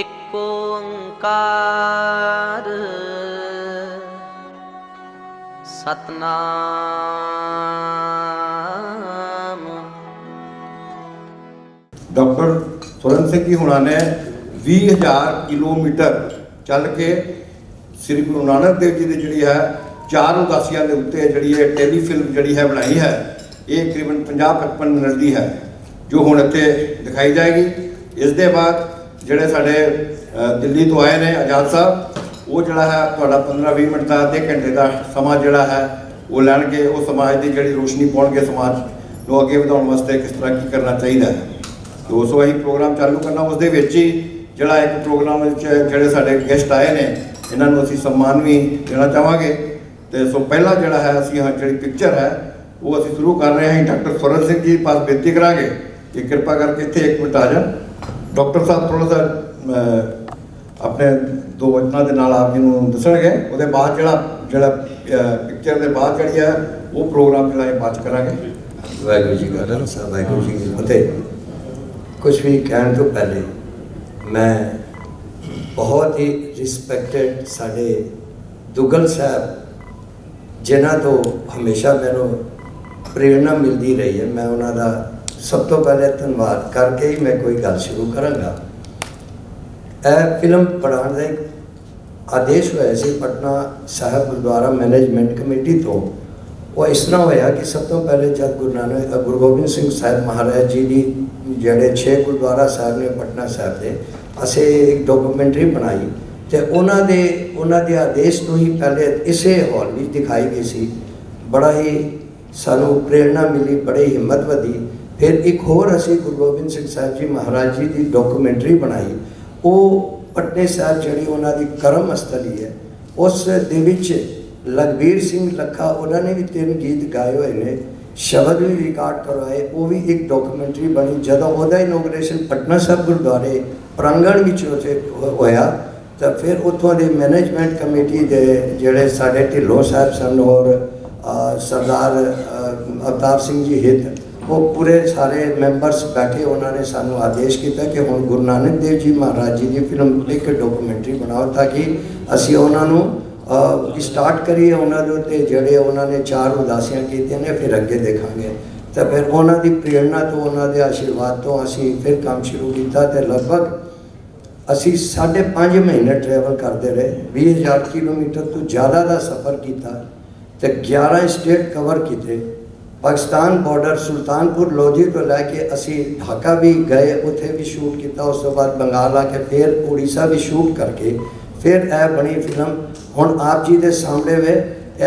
ਇੱਕ ਓੰਕਾਰ ਸਤਨਾਮ। ਡਾਕਟਰ ਸੁਰਨ ਸਿੰਘ ਜੀ ਹੁਣਾਂ ਨੇ 20,000 ਕਿਲੋਮੀਟਰ ਚੱਲ ਕੇ ਸ੍ਰੀ ਗੁਰੂ ਨਾਨਕ ਦੇਵ ਜੀ ਦੀ ਜਿਹੜੀ ਹੈ 4 ਉਦਾਸੀਆਂ ਦੇ ਉੱਤੇ ਜਿਹੜੀ ਹੈ ਟੈਲੀਫਿਲਮ ਜਿਹੜੀ ਹੈ ਬਣਾਈ ਹੈ। ਇਹ ਤਕਰੀਬਨ 50-55 ਮਿੰਟ ਦੀ ਹੈ ਜੋ ਹੁਣ ਇੱਥੇ ਦਿਖਾਈ ਜਾਏਗੀ। ਇਸ ਦੇ ਬਾਅਦ ਜਿਹੜੇ ਸਾਡੇ ਦਿੱਲੀ ਤੋਂ ਆਏ ਨੇ ਆਜ਼ਾਦ ਸਾਹਿਬ, ਉਹ ਜਿਹੜਾ ਹੈ ਤੁਹਾਡਾ 15-20 ਮਿੰਟ ਦਾ ਅੱਧੇ ਘੰਟੇ ਦਾ ਸਮਾਂ ਜਿਹੜਾ ਹੈ ਉਹ ਲੈਣਗੇ। ਉਹ ਸਮਾਜ ਦੀ ਜਿਹੜੀ ਰੋਸ਼ਨੀ ਪਾਉਣਗੇ, ਸਮਾਜ ਨੂੰ ਅੱਗੇ ਵਧਾਉਣ ਵਾਸਤੇ ਕਿਸ ਤਰ੍ਹਾਂ ਕੀ ਕਰਨਾ ਚਾਹੀਦਾ ਹੈ। तो सो अं प्रोग्राम चालू करना, उस ही जोड़ा एक प्रोग्राम जोड़े साढ़े गेस्ट आए हैं इन्हों असी सम्मान भी देना चाहांगे। तो सो पहला जोड़ा है असी जी पिक्चर है वो असी शुरू कर रहे हैं। डॉक्टर सुरन सिंह जी पास बेनती करांगे कि कृपा करके इतने एक मिनट आ जाए। डॉक्टर साहब थोड़ा सा अपने 2 वचनों के नाल आप जी को दसणगे। उसके बाद जोड़ा पिक्चर के बाद जी है वो प्रोग्राम जो बात करांगे। वाहिगुरू जी का खालसा वाहिगुरू जी की फतेह। कुछ भी कहने तो पहले मैं बहुत ही रिस्पैक्टेड साढ़े दुगल साहब जिन्हों तो हमेशा मैनू प्रेरणा मिलती रही है, मैं उन्होंने सब तो पहले धन्यवाद करके ही मैं कोई गल शुरू कराँगा। यह फिल्म बनाने का एक आदेश होया सी पटना साहब गुरुद्वारा मैनेजमेंट कमेटी तो। वो इस तरह होया कि सब तो पहले जब गुरु गोबिंद सिंह साहब महाराज जी की जोड़े 6 गुरुद्वारा साहब ने पटना साहब के असें एक डॉक्यूमेंट्री बनाई तो उन्होंने आदेश तो ही पहले इसे हॉल में दिखाई गई सी। बड़ा ही सानू प्रेरणा मिली, बड़ी हिम्मत वधी। फिर एक होर असी गुरु गोबिंद सिंह साहब जी महाराज जी की डॉक्यूमेंट्री बनाई। वो पटने साहब जी उन्होंने कर्म स्थली है, उस दे विच लखबीर सिंह लखा उन्होंने भी 3 गीत गाए हुए हैं, शब्द भी रिकॉर्ड करवाए। वो भी एक डॉक्यूमेंट्री बनी। जदों उसका इनोग्रेशन पटना साहब गुरुद्वारे प्रांगण में होया तो फिर उतों के मैनेजमेंट कमेटी के जोड़े साढ़े ढिल्लों साहब सन और सरदार अवतार सिंह जी हित, वो पूरे सारे मैंबर्स बैठे। उन्होंने सानू आदेश किया कि हुण गुरु नानक देव जी महाराज जी की फिल्म एक डॉक्यूमेंट्री बनाओ ताकि असी उन्होंने स्टार्ट करिए। उन्होंने जोड़े उन्होंने 4 उदासियां की ने फिर अगे देखांगे। तो फिर उन्होंने प्रेरणा तो उन्होंने आशीर्वाद तो असी फिर काम शुरू किया। तो लगभग असी 5.5 महीने ट्रैवल करते रहे, 20,000 किलोमीटर तो ज़्यादा का सफ़र किया। तो 11 स्टेट कवर किए। पाकिस्तान बॉर्डर सुल्तानपुर लोधी तो लैके असी ढाका भी गए, उत्थे भी शूट किया। उस तो बाद बंगाल आके फिर उड़ीसा भी शूट करके फिर यह बनी फिल्म। हुण आप जी के सामने वे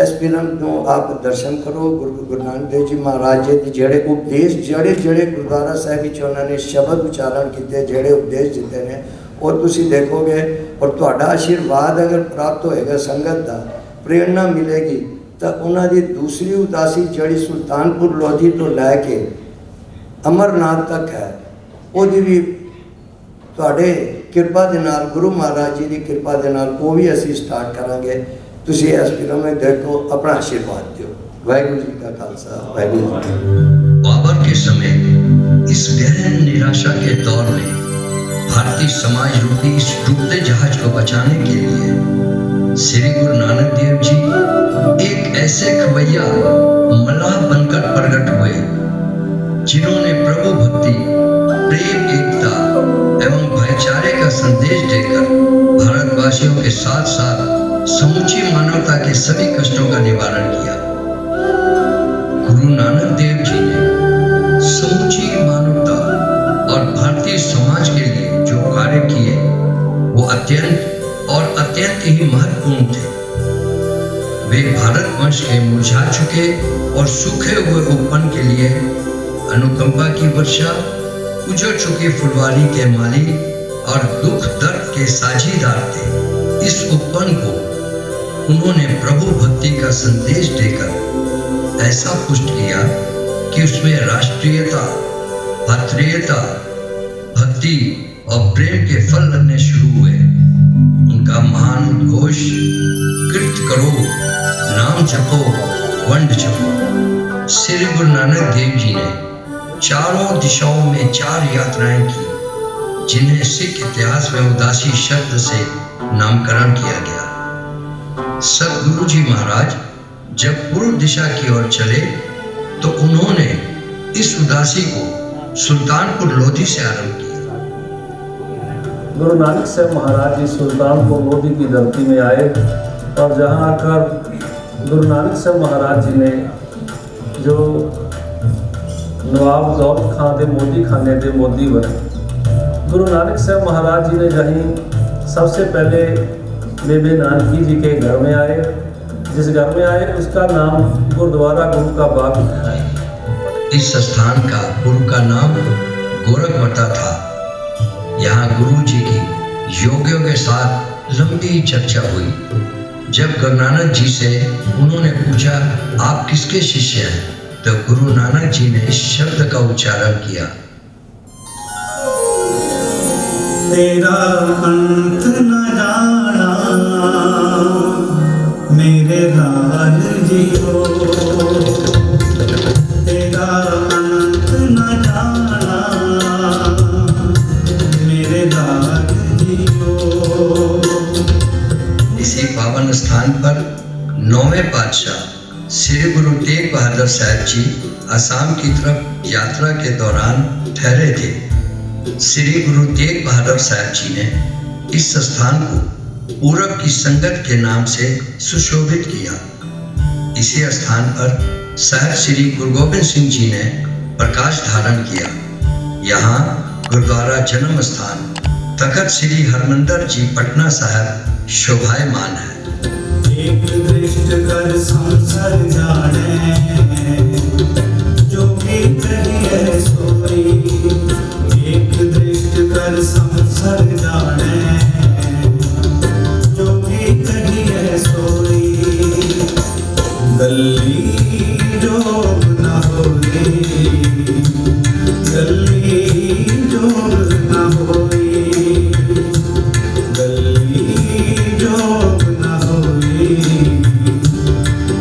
इस फिल्म को आप दर्शन करो। गुरु नानक देव जी महाराज जी के जोड़े उपदेश जोड़े गुरुद्वारा साहब उन्होंने शब्द उच्चारण किए, जोड़े उपदेश दिते हैं वो तुसी देखोगे। और तुहाडा आशीर्वाद अगर प्राप्त होएगा, संगत का प्रेरणा मिलेगी। तो उन्होंने दूसरी उदासी जी सुल्तानपुर लोधी तो लैके अमरनाथ तक है, वो भी तुहाडे कृपा दे नाल, गुरु महाराज जी की कृपा दे नाल वो भी असी स्टार्ट करांगे। तुसी इस फिल्म में देखो, अपना आशीर्वाद दो। वाहिगुरू जी का खालसा वाहिगुरू जी। बाबर के समय इस गहन निराशा के दौर में भारतीय समाज रूपी इस डूबते जहाज को बचाने के लिए श्री गुरु नानक देव जी एक ऐसे खवैया मल्लाह बनकर प्रकट हुए जिन्होंने प्रभु भक्ति, प्रेम, एकता एवं भाईचारे का संदेश देकर भारतवासियों के साथ साथ समूची मानवता के सभी कष्टों का निवारण किया। गुरु नानक देव जी ने समूची मानवता और भारतीय समाज के लिए जो कार्य किए वो अत्यंत ही महत्वपूर्ण थे। वे भारतवर्ष के मुरझा चुके और सूखे हुए उपवन के लिए अनुकंपा की वर्षा, उजड़ चुकी फुलवारी के माली और दुख दर्द के साझीदार थे। इस उपवन को उन्होंने प्रभु भक्ति का संदेश देकर ऐसा पुष्ट किया कि उसमें राष्ट्रीयता, भातृयता, भक्ति और प्रेम के फल लगने शुरू हुए। उनका महान उद्घोष कृत करो, नाम जपो, वंड जपो। श्री गुरु नानक देव जी ने चारों दिशाओं में 4 यात्राएं की। जिन्हें सिख इतिहास में उदासी शब्द से नामकरण किया गया। सतगुरु जी महाराज जब पूर्व दिशा की ओर चले तो उन्होंने इस उदासी को सुल्तानपुर लोधी से आरंभ किया। गुरु नानक साहब महाराज जी सुल्तानपुर लोधी की धरती में आए और जहां आकर गुरु नानक साहब महाराज जी ने जो नवाब दौलत खां के मोदी खाने के मोदी बने। गुरु नानक साहब महाराज जी ने जहीं सबसे पहले बेबे नानकी जी के घर में आए। जिस घर में आए उसका नाम गुरुद्वारा गुरु का बाग है। इस स्थान का गुरु का नाम गोरखमता था। यहाँ गुरु जी की योगियों के साथ लंबी चर्चा हुई। जब गुरु नानक जी से उन्होंने पूछा, आप किसके शिष्य हैं, तो गुरु नानक जी ने इस शब्द का उच्चारण किया, तेरा अंत न जाना मेरे लाल जी हो, तेरा अंत न जाना मेरे लाल जी हो। इसी पावन स्थान पर 9वें पातशाह श्री गुरु तेग बहादुर साहब जी असम की तरफ यात्रा के दौरान ठहरे थे। श्री गुरु तेग बहादुर साहब जी ने इस स्थान को पूरब की संगत के नाम से सुशोभित किया। इसी स्थान पर साहब श्री गुरु गोबिंद सिंह जी ने प्रकाश धारण किया। यहाँ गुरुद्वारा जन्म स्थान तखत श्री हरमंदर जी पटना साहब शोभायमान है। एक दृष्ट कर संसार जाने जो भी कहिए सोई, एक दृष्ट कर संसार जाने जो भी कहिए सोई, गली जोग न होई, गली जोग न होई, गली जोग न होई,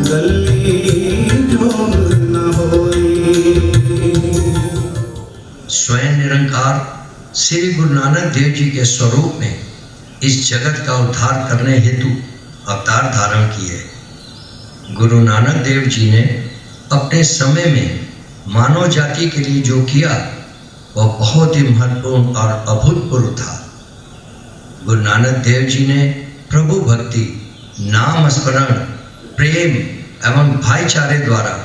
गली जोग न होई। स्वयं निरंकार श्री गुरु नानक देव जी के स्वरूप में इस जगत का उद्धार करने हेतु अवतार धारण किए। गुरु नानक देव जी ने अपने समय में मानव जाति के लिए जो किया वह बहुत ही महत्वपूर्ण और अभूतपूर्व था। गुरु नानक देव जी ने प्रभु भक्ति, नाम स्मरण, प्रेम एवं भाईचारे द्वारा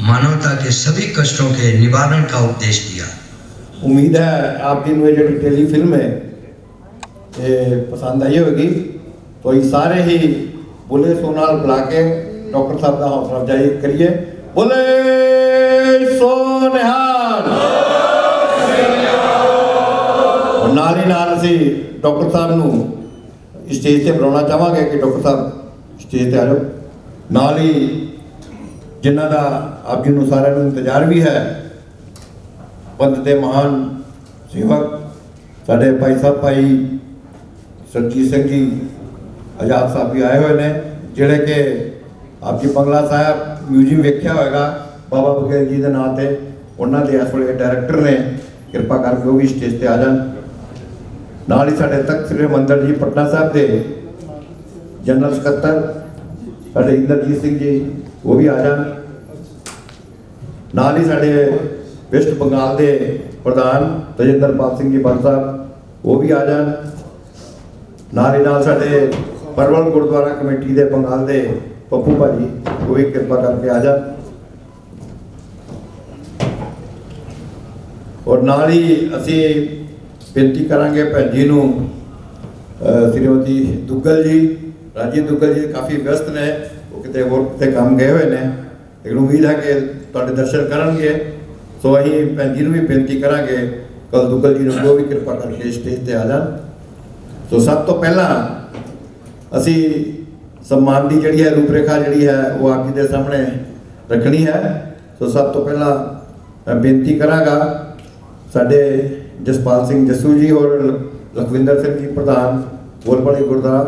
मानवता के सभी कष्टों के निवारण का उपदेश दिया। उम्मीद है आप जी जी टेली फिल्म है ये पसंद आई होगी। तो ये सारे ही बोले सोनाल बुला के डॉक्टर साहब का हौसला अफजाई करिए। बोले सोनिहाल। और नाल ही नाल असी डॉक्टर साहब नू स्टेज से बुलाना चाहांगे कि डॉक्टर साहब स्टेज से आ जाओ। नाल ही जिन्हों का आप जी नू सारे इंतजार भी है, पंथ के महान सेवक साढ़े भाई साहब भाई सरजीत सिंह जी आजाद साहब भी आए हुए हैं, जिहड़े कि आप जी बंगला साहब म्यूजियम वेख्या होगा बाबा बघेल जी के नाम से, उन्होंने इस वे डायरैक्टर ने, कृपा करके वो भी स्टेज पर आ जान। नाल ही साढ़े तख्त श्री हरमंदर जी पटना साहब के जनरल सकत्तर साढ़े इंद्रजीत सिंह जी वो भी आ जान। नाल ही साढ़े वेस्ट बंगाल के प्रधान तजिंदरपाल सिंह जी बन साहब वो भी आ जान। नाल ही नाल साढ़े परवल गुरुद्वारा कमेटी के बंगाल के पप्पू भाजी वो भी कृपा करके आ जान। और नाल ही असी बेनती करांगे भैन जी नूं श्रीमती दुग्गल जी, राजीव दुग्गल जी काफ़ी व्यस्त ने, वो कितने होर कितने काम गए हुए हैं, लेकिन उम्मीद है कि तुहाडे दर्शन करनगे। सो असीं भैन जी नूं भी बेनती करांगे कल दुग्गल जी नूं वो भी कृपा करके स्टेज पर आ जान। तो सब तो पहला असी सम्मान की जी है रूपरेखा जी है वो आप जी के सामने रखनी है। तो सब तो पहला मैं बेनती कराँगा साढ़े जसपाल सिंह जस्सू जी और लखविंदर सिंह जी प्रधान गोलवाड़ी गुरुद्वारा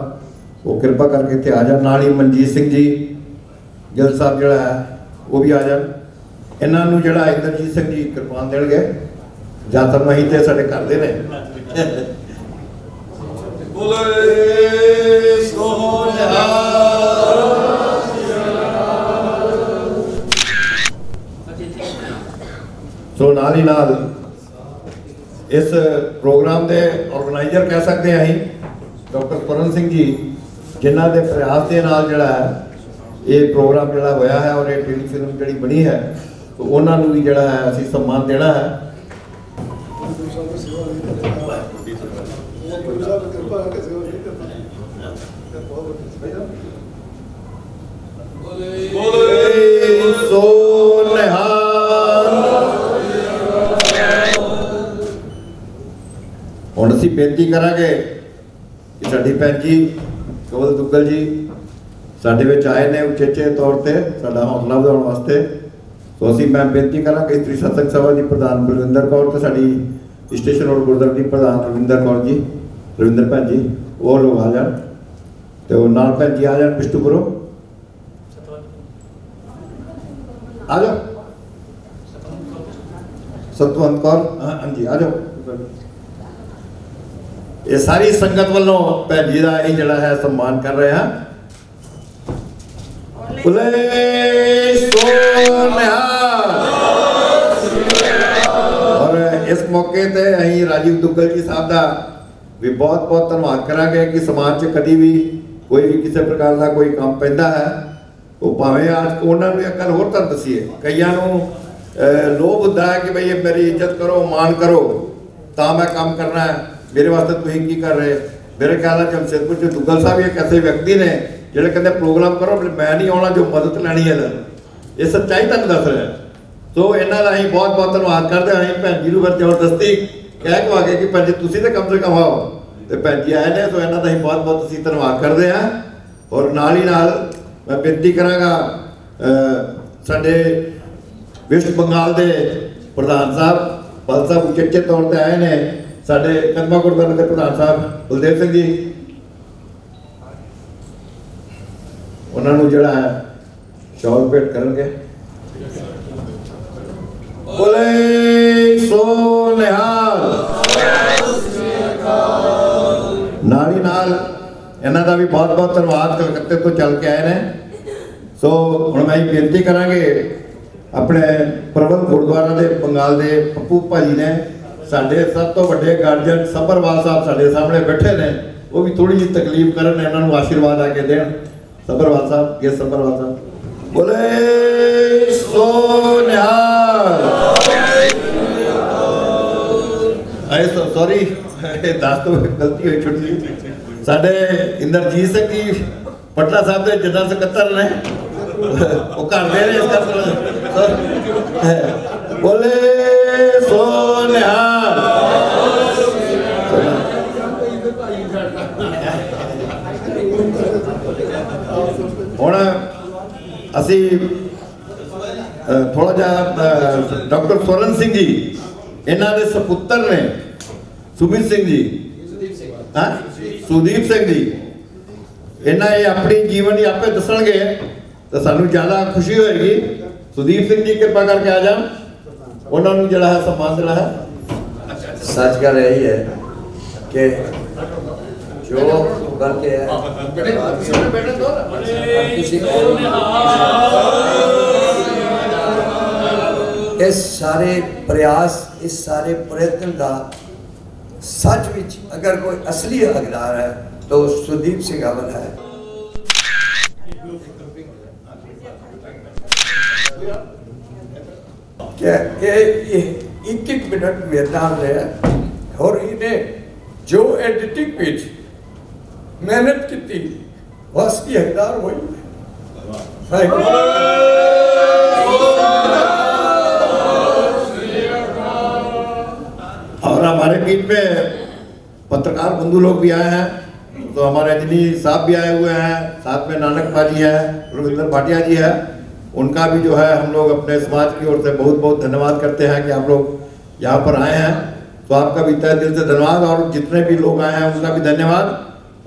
वो कृपा करके इतने आ जाए। नाल ही मनजीत सिंह जी गिल साहब जोड़ा है वो भी आ जाए। इन्हों जो इंद्रजीत सिंह जी कृपान देंगे ਜਾਤਰ ਮਹੀ ਤੇ ਸਾਡੇ ਕਰਦੇ ਨੇ। ਬੋਲੇ ਸੋ ਸੋ ਨਾਲ ਹੀ ਨਾਲ ਇਸ ਪ੍ਰੋਗਰਾਮ ਦੇ ਆਰਗੇਨਾਈਜ਼ਰ ਕਹਿ ਸਕਦੇ ਹਾਂ ਅਸੀਂ ਡਾਕਟਰ ਪਰਨ ਸਿੰਘ ਜੀ, ਜਿਨ੍ਹਾਂ ਦੇ ਪ੍ਰयास ਦੇ ਨਾਲ ਜਿਹੜਾ ਹੈ ਇਹ ਪ੍ਰੋਗਰਾਮ ਜਿਹੜਾ ਹੋਇਆ ਹੈ ਔਰ ਇਹ ਟੈਲੀ ਫਿਲਮ ਜਿਹੜੀ ਬਣੀ ਹੈ, तो ਉਹਨਾਂ ਨੂੰ ਵੀ ਜਿਹੜਾ ਹੈ ਅਸੀਂ ਸਨਮਾਨ ਦੇਣਾ ਹੈ। ਬੋਲੇ ਸੋ ਨਿਹਾਲ। ਹੁਣ ਅਸੀਂ ਬੇਨਤੀ ਕਰਾਂਗੇ ਕਿ ਸਾਡੀ ਭੈਣ ਜੀ ਕਵਲ ਦੁੱਗਲ ਜੀ ਸਾਡੇ ਵਿੱਚ ਆਏ ਨੇ ਉਚੇਚੇ ਤੌਰ ਤੇ ਸਾਡਾ ਹੌਸਲਾ ਵਧਾਉਣ ਵਾਸਤੇ। ਸੋ ਅਸੀਂ ਮੈਂ ਬੇਨਤੀ ਕਰਾਂਗਾ ਇਸਤਰੀ ਸਤਸੰਗ ਸਭਾ ਦੀ ਪ੍ਰਧਾਨ ਬਲਵਿੰਦਰ ਕੌਰ ਤੇ ਸਾਡੀ ਸਟੇਸ਼ਨ ਰੋਡ ਗੁਰਦੁਆਰਾ ਦੀ ਪ੍ਰਧਾਨ ਰਵਿੰਦਰ ਕੌਰ ਜੀ, ਰਵਿੰਦਰ ਭੈਣ ਜੀ, ਉਹ ਲੋਕ ਆ ਜਾਣ ਤੇ ਉਹ ਨਾਲ ਭੈਣ ਜੀ ਆ ਜਾਣ ਬਿਸ਼ਟੂਪੁਰੋਂ ਆ ਜਾਓ। ਸਤਵੰਤ ਕੌਰ ਹਾਂਜੀ ਆ ਜਾਓ। ਇਹ ਸਾਰੀ ਸੰਗਤ ਵੱਲੋਂ ਭੈਣ ਜੀ ਦਾ ਇਹ ਜਿਹੜਾ ਹੈ ਸਨਮਾਨ ਕਰ ਰਹੇ ਹਾਂ। ਬੋਲੇ ਸੋ ਨਿਹਾਲ। ਔਰ ਇਸ ਮੌਕੇ ਤੇ ਅਸੀਂ ਰਾਜੀਵ ਦੁੱਗਲ ਜੀ ਸਾਹਿਬ ਦਾ ਵੀ ਬਹੁਤ ਬਹੁਤ ਧੰਨਵਾਦ ਕਰਾਂਗੇ ਕਿ ਸਮਾਜ 'ਚ ਕਦੀ ਵੀ ਕੋਈ ਵੀ ਕਿਸੇ ਪ੍ਰਕਾਰ ਦਾ ਕੋਈ ਕੰਮ ਪੈਂਦਾ ਹੈ, ਉਹ ਭਾਵੇਂ ਅੱਜ ਉਹਨਾਂ ਨੂੰ ਇੱਕ ਗੱਲ ਹੋਰ ਤੁਹਾਨੂੰ ਦੱਸੀਏ, ਕਈਆਂ ਨੂੰ ਲੋਭ ਹੁੰਦਾ ਹੈ ਕਿ ਭਈ ਇਹ ਮੇਰੀ ਇੱਜ਼ਤ ਕਰੋ, ਮਾਣ ਕਰੋ ਤਾਂ ਮੈਂ ਕੰਮ ਕਰਨਾ ਹੈ, ਮੇਰੇ ਵਾਸਤੇ ਤੁਸੀਂ ਕੀ ਕਰ ਰਹੇ। ਮੇਰੇ ਖਿਆਲ ਨਾਲ ਜਮਸ਼ੇਦਪੁਰ 'ਚ ਦੁੱਗਲ ਸਾਹਿਬ ਇੱਕ ਐਸੇ ਵਿਅਕਤੀ ਨੇ ਜਿਹੜੇ ਕਹਿੰਦੇ ਪ੍ਰੋਗਰਾਮ ਕਰੋ ਮੈਂ ਨਹੀਂ ਆਉਣਾ, ਜੋ ਮਦਦ ਲੈਣੀ ਹੈ। ਇਹ ਸੱਚਾਈ ਤੁਹਾਨੂੰ ਦੱਸ ਰਿਹਾ। ਸੋ ਇਹਨਾਂ ਦਾ ਅਸੀਂ ਬਹੁਤ ਬਹੁਤ ਧੰਨਵਾਦ ਕਰਦੇ ਹਾਂ। ਅਸੀਂ ਭੈਣ ਜੀ ਨੂੰ ਫਿਰ ਜ਼ਬਰਦਸਤੀ ਕਹਿ ਕਵਾ ਕੇ ਕਿ ਭੈਣ ਜੀ ਤੁਸੀਂ ਤਾਂ ਕਮ ਸੇ ਕਮ ਆਓ, ਤੇ ਭੈਣ ਜੀ ਆਏ ਨੇ। ਸੋ ਇਹਨਾਂ ਦਾ ਅਸੀਂ ਬਹੁਤ ਬਹੁਤ ਅਸੀਂ ਧੰਨਵਾਦ ਕਰਦੇ ਹਾਂ। ਔਰ ਨਾਲ ਹੀ ਨਾਲ ਮੈਂ ਬੇਨਤੀ ਕਰਾਂਗਾ ਸਾਡੇ ਵੈਸਟ ਬੰਗਾਲ ਦੇ ਪ੍ਰਧਾਨ ਸਾਹਿਬ ਬਲ ਸਾਹਿਬ ਉਚੇਚੇ ਤੌਰ ਤੇ ਆਏ ਨੇ, ਸਾਡੇ ਕਦਮਾ ਗੁਰਦੁਆਰੇ ਦੇ ਪ੍ਰਧਾਨ ਸਾਹਿਬ ਬਲਦੇਵ ਸਿੰਘ ਜੀ, ਉਹਨਾਂ ਨੂੰ ਜਿਹੜਾ ਹੈ ਸ਼ਾਲ ਭੇਟ ਕਰਨਗੇ। ਬੋਲੇ ਸੋ ਨਿਹਾਲ। ਨਾਲ ਹੀ ਨਾਲ ਇਹਨਾਂ ਦਾ ਵੀ ਬਹੁਤ ਬਹੁਤ ਧੰਨਵਾਦ, ਕਲਕੱਤੇ ਤੋਂ ਚੱਲ ਕੇ ਆਏ ਨੇ। ਸੋ ਹੁਣ ਮੈਂ ਇਹ ਬੇਨਤੀ ਕਰਾਂਗੇ ਆਪਣੇ ਪ੍ਰਬੰਧ ਗੁਰਦੁਆਰਾ ਦੇ ਬੰਗਾਲ ਦੇ ਪੱਪੂ ਭਾਜੀ ਨੇ, ਸਾਡੇ ਸਭ ਤੋਂ ਵੱਡੇ ਗਾਰਜਨ ਸੱਭਰਵਾਲ ਸਾਹਿਬ ਸਾਡੇ ਸਾਹਮਣੇ ਬੈਠੇ ਨੇ, ਉਹ ਵੀ ਥੋੜੀ ਜਿਹੀ ਤਕਲੀਫ ਕਰਨ, ਇਹਨਾਂ ਨੂੰ ਆਸ਼ੀਰਵਾਦ ਆ ਕੇ ਦੇਣ। ਸੱਭਰਵਾਲ ਸਾਹਿਬ, ਇਹ ਸੱਭਰਵਾਲ ਸਾਹਿਬ। ਬੋਲੇ ਸੋ ਨਿਹਾਲ। ਆਏ ਸੌਰੀ ਇਹ ਦੱਸ ਤੋਂ ਗਲਤੀ ਹੋਈ ਛੋਟੀ। ਸਾਡੇ ਇੰਦਰਜੀਤ ਸਿੰਘ ਜੀ ਪਟਨਾ ਸਾਹਿਬ ਦੇ ਜਨਰਲ ਸਕੱਤਰ ਨੇ, ਉਹ ਘਰ ਦੇ ਨੇ ਇਸ ਕਰਕੇ। ਬੋਲੇ ਸੋ ਨਿਹਾਲ। ਹੁਣ ਅਸੀਂ ਥੋੜਾ ਜਿਹਾ ਡਾਕਟਰ ਸਵਰਨ ਸਿੰਘ ਜੀ, ਇਹਨਾਂ ਦੇ ਸੁਪੁੱਤਰ ਨੇ ਸੁਮੀਤ ਸਿੰਘ ਜੀ, ਹਾਂ ਸੁਦੀਪ ਸਿੰਘ ਜੀ, ਇਹਨਾਂ ਇਹ ਆਪਣੀ ਜੀਵਨ ਦੀ ਆਪੇ ਦੱਸਣਗੇ ਤਾਂ ਸਾਨੂੰ ਜ਼ਿਆਦਾ ਖੁਸ਼ੀ ਹੋਏਗੀ। ਸੁਦੀਪ ਸਿੰਘ ਜੀ ਕਿਰਪਾ ਕਰਕੇ ਆ ਜਾਣ, ਉਹਨਾਂ ਨੂੰ ਜਿਹੜਾ ਹੈ ਸਨਮਾਨ ਦੇਣਾ ਹੈ। सच गल यही है कि जो करके है इस सारे प्रयास, इस सारे प्रयत्न का सच विच अगर कोई असली हकदार है तो सुदीप सिंह अवल है। क्या एक एक मिनट मेरे नाल रहा और इन्हें जो एडिटिंग पेज मेहनत की थी बस की हकदार हुई। और हमारे बीच में पत्रकार बंधु लोग भी आए हैं, तो हमारे अंजलि साहब भी आए हुए हैं, साथ में नानक पाजी है, रविंद्र भाटिया जी है, उनका भी जो है हम लोग अपने समाज की ओर से बहुत बहुत धन्यवाद करते हैं कि आप लोग यहाँ पर आए हैं। तो आपका भी तहे दिल से धन्यवाद, और जितने भी लोग आए हैं उनका भी धन्यवाद।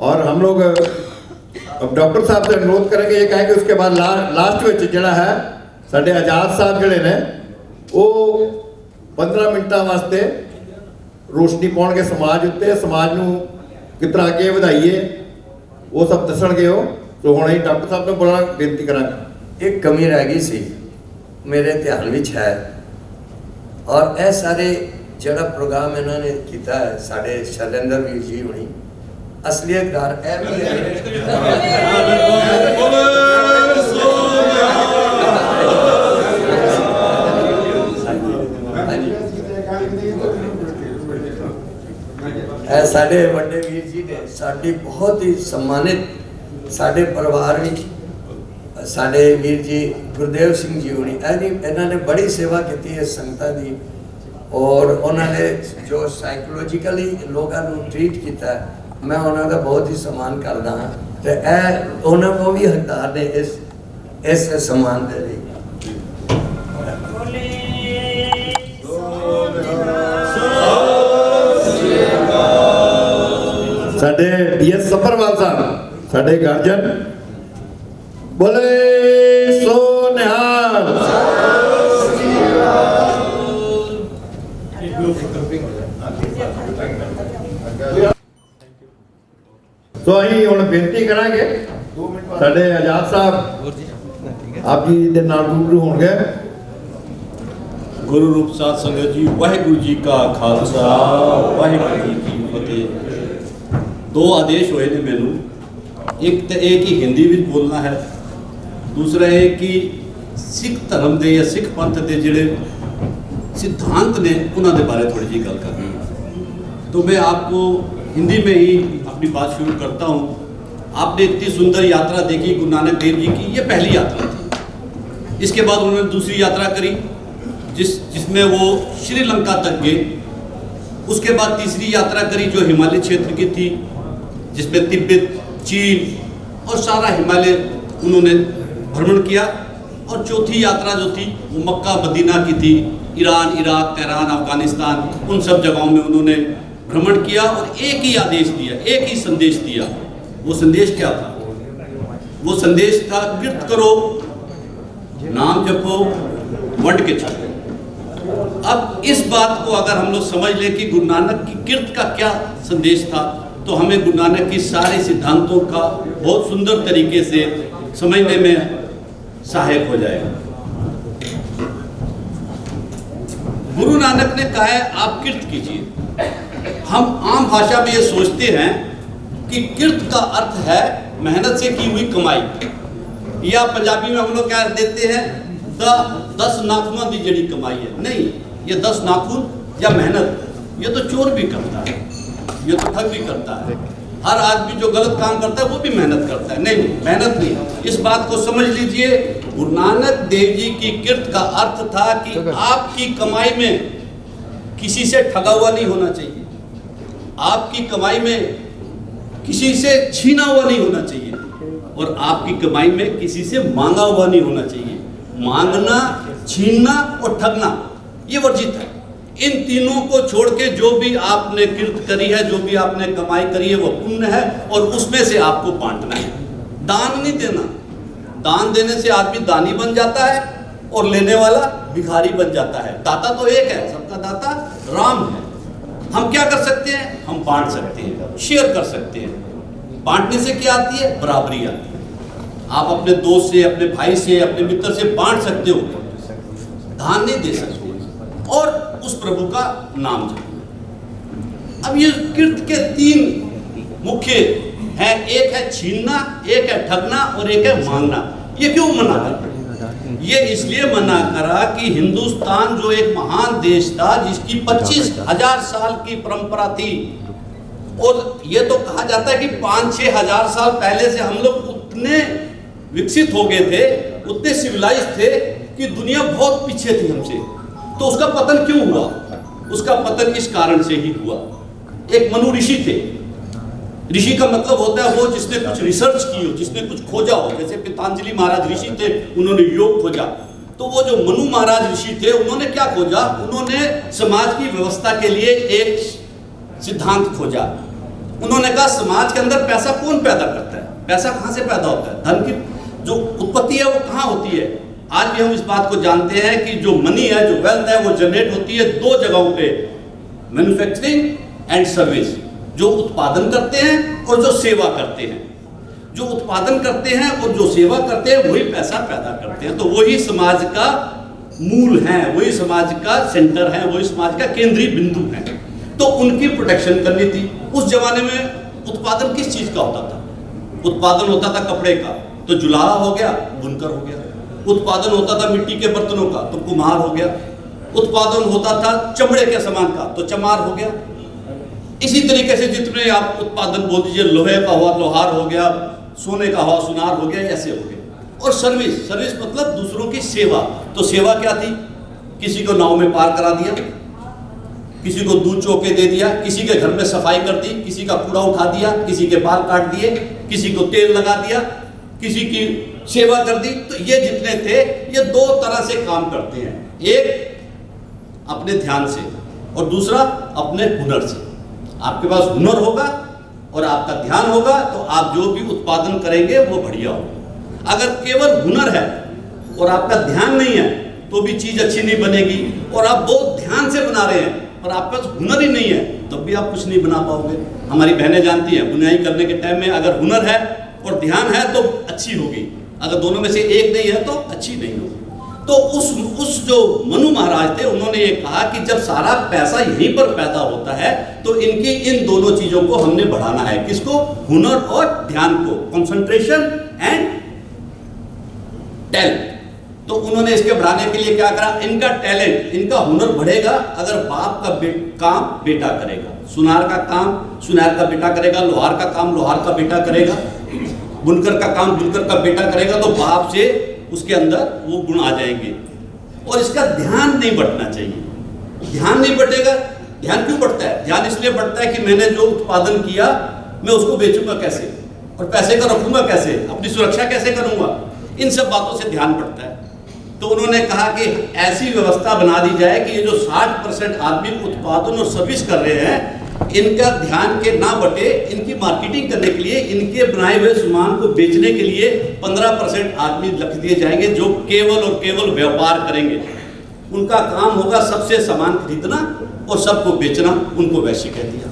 और हम लोग अब डॉक्टर साहब से अनुरोध करेंगे, ये कहेंगे उसके बाद लास्ट में जड़ा है साढ़े आजाद साहब जड़े ने वो 15 ਮਿੰਟਾਂ ਵਾਸਤੇ ਰੋਸ਼ਨੀ ਪਾਉਣਗੇ ਸਮਾਜ ਉੱਤੇ, ਸਮਾਜ ਨੂੰ ਕਿਸ ਤਰ੍ਹਾਂ ਅੱਗੇ ਵਧਾਈਏ ਉਹ ਸਭ ਦੱਸਣਗੇ ਉਹ। ਸੋ ਹੁਣ ਅਸੀਂ ਡਾਕਟਰ ਸਾਹਿਬ ਨੂੰ ਬੜਾ ਬੇਨਤੀ ਕਰਾਂਗੇ। एक कमी रह गई सी मेरे ध्यान विच है, और यह सारे जड़ा प्रोग्राम इन्होंने किया है साढ़े शैलेंद्र वीर जी होनी असलियतदार है भी है। साढ़े वड्डे वीर जी ने साड़ी बहुत ही सम्मानित साढ़े परिवार विच साढ़े वीर जी गुरदेव सिंह जी होनी इन्होंने बड़ी सेवा की है संगतां दी, और उन्होंने जो साइकोलॉजिकली लोगों को ट्रीट किया मैं उन्होंने बहुत ही सम्मान करता हाँ, तो उन्होंने वो भी हकदार ने इस सम्मान के लिए। साडे डीएस सफरवाल साहब साडे गार्जियन बोले सो निहाल। तो अहीं हुण बेनती करांगे साडे आजाद साहब आप जी दे नाल रूबरू होणगे। गुरु रूप साध संगत जी, वाहिगुरु जी का खालसा वाहिगुरु जी की फतेह। दो आदेश होए ने मैनू, एक तो एक ही हिंदी में बोलना है, दूसरा है कि सिख धर्म के या सिख पंथ के जिहड़े सिद्धांत ने उन्होंने बारे थोड़ी जी गल करनी है। तो मैं आपको हिंदी में ही अपनी बात शुरू करता हूँ। आपने इतनी सुंदर यात्रा देखी गुरु नानक देव जी की, ये पहली यात्रा थी। इसके बाद उन्होंने दूसरी यात्रा करी जिसमें वो श्रीलंका तक गए। उसके बाद तीसरी यात्रा करी जो हिमालय क्षेत्र की थी, जिसमें तिब्बत, चीन और सारा हिमालय उन्होंने भ्रमण किया। और चौथी यात्रा जो थी वो मक्का मदीना की थी, ईरान, इराक, तेहरान, अफगानिस्तान, उन सब जगहों में उन्होंने भ्रमण किया और एक ही आदेश दिया, एक ही संदेश दिया। वो संदेश क्या था? वो संदेश था कीर्त करो, नाम जपो, वंड के चलो। अब इस बात को अगर हम लोग समझ लें कि गुरु नानक की कीर्त का क्या संदेश था, तो हमें गुरु नानक की सारे सिद्धांतों का बहुत सुंदर तरीके से समझने में सहायक हो जाएगा। गुरु नानक ने कहा है आप कीर्त कीजिए। हम आम भाषा में ये सोचते हैं कि कीर्त का अर्थ है मेहनत से की हुई कमाई, या पंजाबी में हम लोग क्या देते हैं 10 नाखूनों की जड़ी कमाई है। नहीं, ये 10 नाखून या मेहनत ये तो चोर भी करता है, ये तो ठग भी करता है। हर आदमी जो गलत काम करता है वो भी मेहनत करता है। नहीं, मेहनत नहीं। इस बात को समझ लीजिए, गुरु नानक देव जी की कीर्त का अर्थ था कि आपकी कमाई में किसी से ठगा हुआ नहीं होना चाहिए, आपकी कमाई में किसी से छीना हुआ नहीं होना चाहिए, और आपकी कमाई में किसी से मांगा हुआ नहीं होना चाहिए। मांगना, छीनना और ठगना ये वर्जित है। इन तीनों को छोड़ के जो भी आपने कीर्त करी है, जो भी आपने कमाई करी है वो पुण्य है, और उसमें से आपको बांटना है। दान नहीं देना। दान देने से आदमी दानी बन जाता है और लेने वाला भिखारी बन जाता है। दाता तो एक है, सबका दाता राम है। हम क्या कर सकते हैं? हम बांट सकते हैं, शेयर कर सकते हैं। बांटने से क्या आती है? बराबरी आती है। आप अपने दोस्त से, अपने भाई से, अपने मित्र से बांट सकते हो, दान नहीं दे सकते, और उस प्रभु का नाम जपो। अब ये कीर्त के 3 मुख्य हैं, एक है छीनना, एक है ठगना और एक है मांगना। ये क्यों मना करा? ये इसलिए मना करा कि हिंदुस्तान जो एक महान देश था जिसकी 25,000 साल की परंपरा थी, और ये तो कहा जाता है कि 5-6 हजार साल पहले से हम लोग उतने विकसित हो गए थे, उतने सिविलाइज थे कि दुनिया बहुत पीछे थी हमसे। तो उसका पतन क्यों हुआ? उसका पतन इस कारण से ही हुआ। एक मनु ऋषि थे। ऋषि का मतलब होता है वो जिसने कुछ रिसर्च की हो, जिसने कुछ खोजा हो। जैसे पतंजलि महाराज ऋषि थे, उन्होंने योग खोजा। तो वो जो मनु महाराज ऋषि थे, उन्होंने क्या खोजा? उन्होंने समाज की व्यवस्था के लिए एक सिद्धांत खोजा। उन्होंने कहा समाज के अंदर पैसा कौन पैदा करता है? पैसा कहाँ से पैदा होता है? धन की जो उत्पत्ति है वो कहाँ होती है? आज भी हम इस बात को जानते हैं कि जो मनी है, जो वेल्थ है, वो जनरेट होती है दो जगहों पे, मैन्युफैक्चरिंग एंड सर्विस। जो उत्पादन करते हैं और जो सेवा करते हैं। जो उत्पादन करते हैं और जो सेवा करते हैं वही पैसा पैदा करते हैं। तो वही समाज का मूल है, वही समाज का सेंटर है, वही समाज का केंद्रीय बिंदु है। तो उनकी प्रोटेक्शन करनी थी। उस जमाने में उत्पादन किस चीज का होता था? उत्पादन होता था कपड़े का, तो जुलाहा हो गया, बुनकर हो गया। उत्पादन होता था मिट्टी के बर्तनों का, तो कुम्हार हो गया। उत्पादन होता था चमड़े के सामान का, तो चमार हो गया। इसी तरीके से जितने आप उत्पादन बोल दीजिए, लोहे का हुआ लोहार हो गया, सोने का हुआ सुनार हो गया, ऐसे हो गया। और सर्विस मतलब दूसरों की सेवा। तो सेवा क्या थी? किसी को नाव में पार करा दिया, किसी को दूध चौके दे दिया, किसी के घर में सफाई कर दी, किसी का कूड़ा उठा दिया, किसी के बाल काट दिए, किसी को तेल लगा दिया, किसी की सेवा कर दी। तो ये जितने थे, ये दो तरह से काम करते हैं। एक अपने ध्यान से और दूसरा अपने हुनर से। आपके पास हुनर होगा और आपका ध्यान होगा तो आप जो भी उत्पादन करेंगे वो बढ़िया होगा। अगर केवल हुनर है और आपका ध्यान नहीं है तो भी चीज अच्छी नहीं बनेगी। और आप बहुत ध्यान से बना रहे हैं और आपके पास हुनर ही नहीं है तब भी आप कुछ नहीं बना पाओगे। हमारी बहनें जानती हैं, बुनाई करने के टाइम में अगर हुनर है और ध्यान है तो अच्छी होगी, अगर दोनों में से एक नहीं है तो अच्छी नहीं होगी। तो उस जो मनु महाराज थे, उन्होंने ये कहा कि जब सारा पैसा यहीं पर पैदा होता है तो इनकी इन दोनों चीजों को हमने बढ़ाना है। किसको? हुनर और ध्यान को, कंसंट्रेशन एंड टैलेंट। तो उन्होंने इसके बढ़ाने के लिए क्या करा? इनका टैलेंट, इनका हुनर बढ़ेगा अगर बाप का काम बेटा करेगा, सुनार का काम सुनार का बेटा करेगा, लोहार का काम लोहार का बेटा करेगा, बुनकर का काम बुनकर का बेटा करेगा। तो बाप से उसके अंदर वो गुण आ जाएंगे। और इसका ध्यान नहीं बढ़ना चाहिए। ध्यान नहीं बढ़ेगा। ध्यान क्यों बढ़ता है? ध्यान इसलिए बढ़ता है कि मैंने जो उत्पादन किया मैं उसको बेचूंगा कैसे, और पैसे का रखूंगा कैसे, अपनी सुरक्षा कैसे करूंगा, इन सब बातों से ध्यान बढ़ता है। तो उन्होंने कहा कि ऐसी व्यवस्था बना दी जाए कि ये जो 60% आदमी उत्पादन और सर्विस कर रहे हैं, इनका ध्यान के ना बटे, इनकी मार्केटिंग करने के लिए, इनके बनाए हुए सामान को बेचने के लिए 15% आदमी रख दिए जाएंगे जो केवल और केवल व्यापार करेंगे। उनका काम होगा सबसे सामान खरीदना और सबको बेचना। उनको वैश्य कह दिया।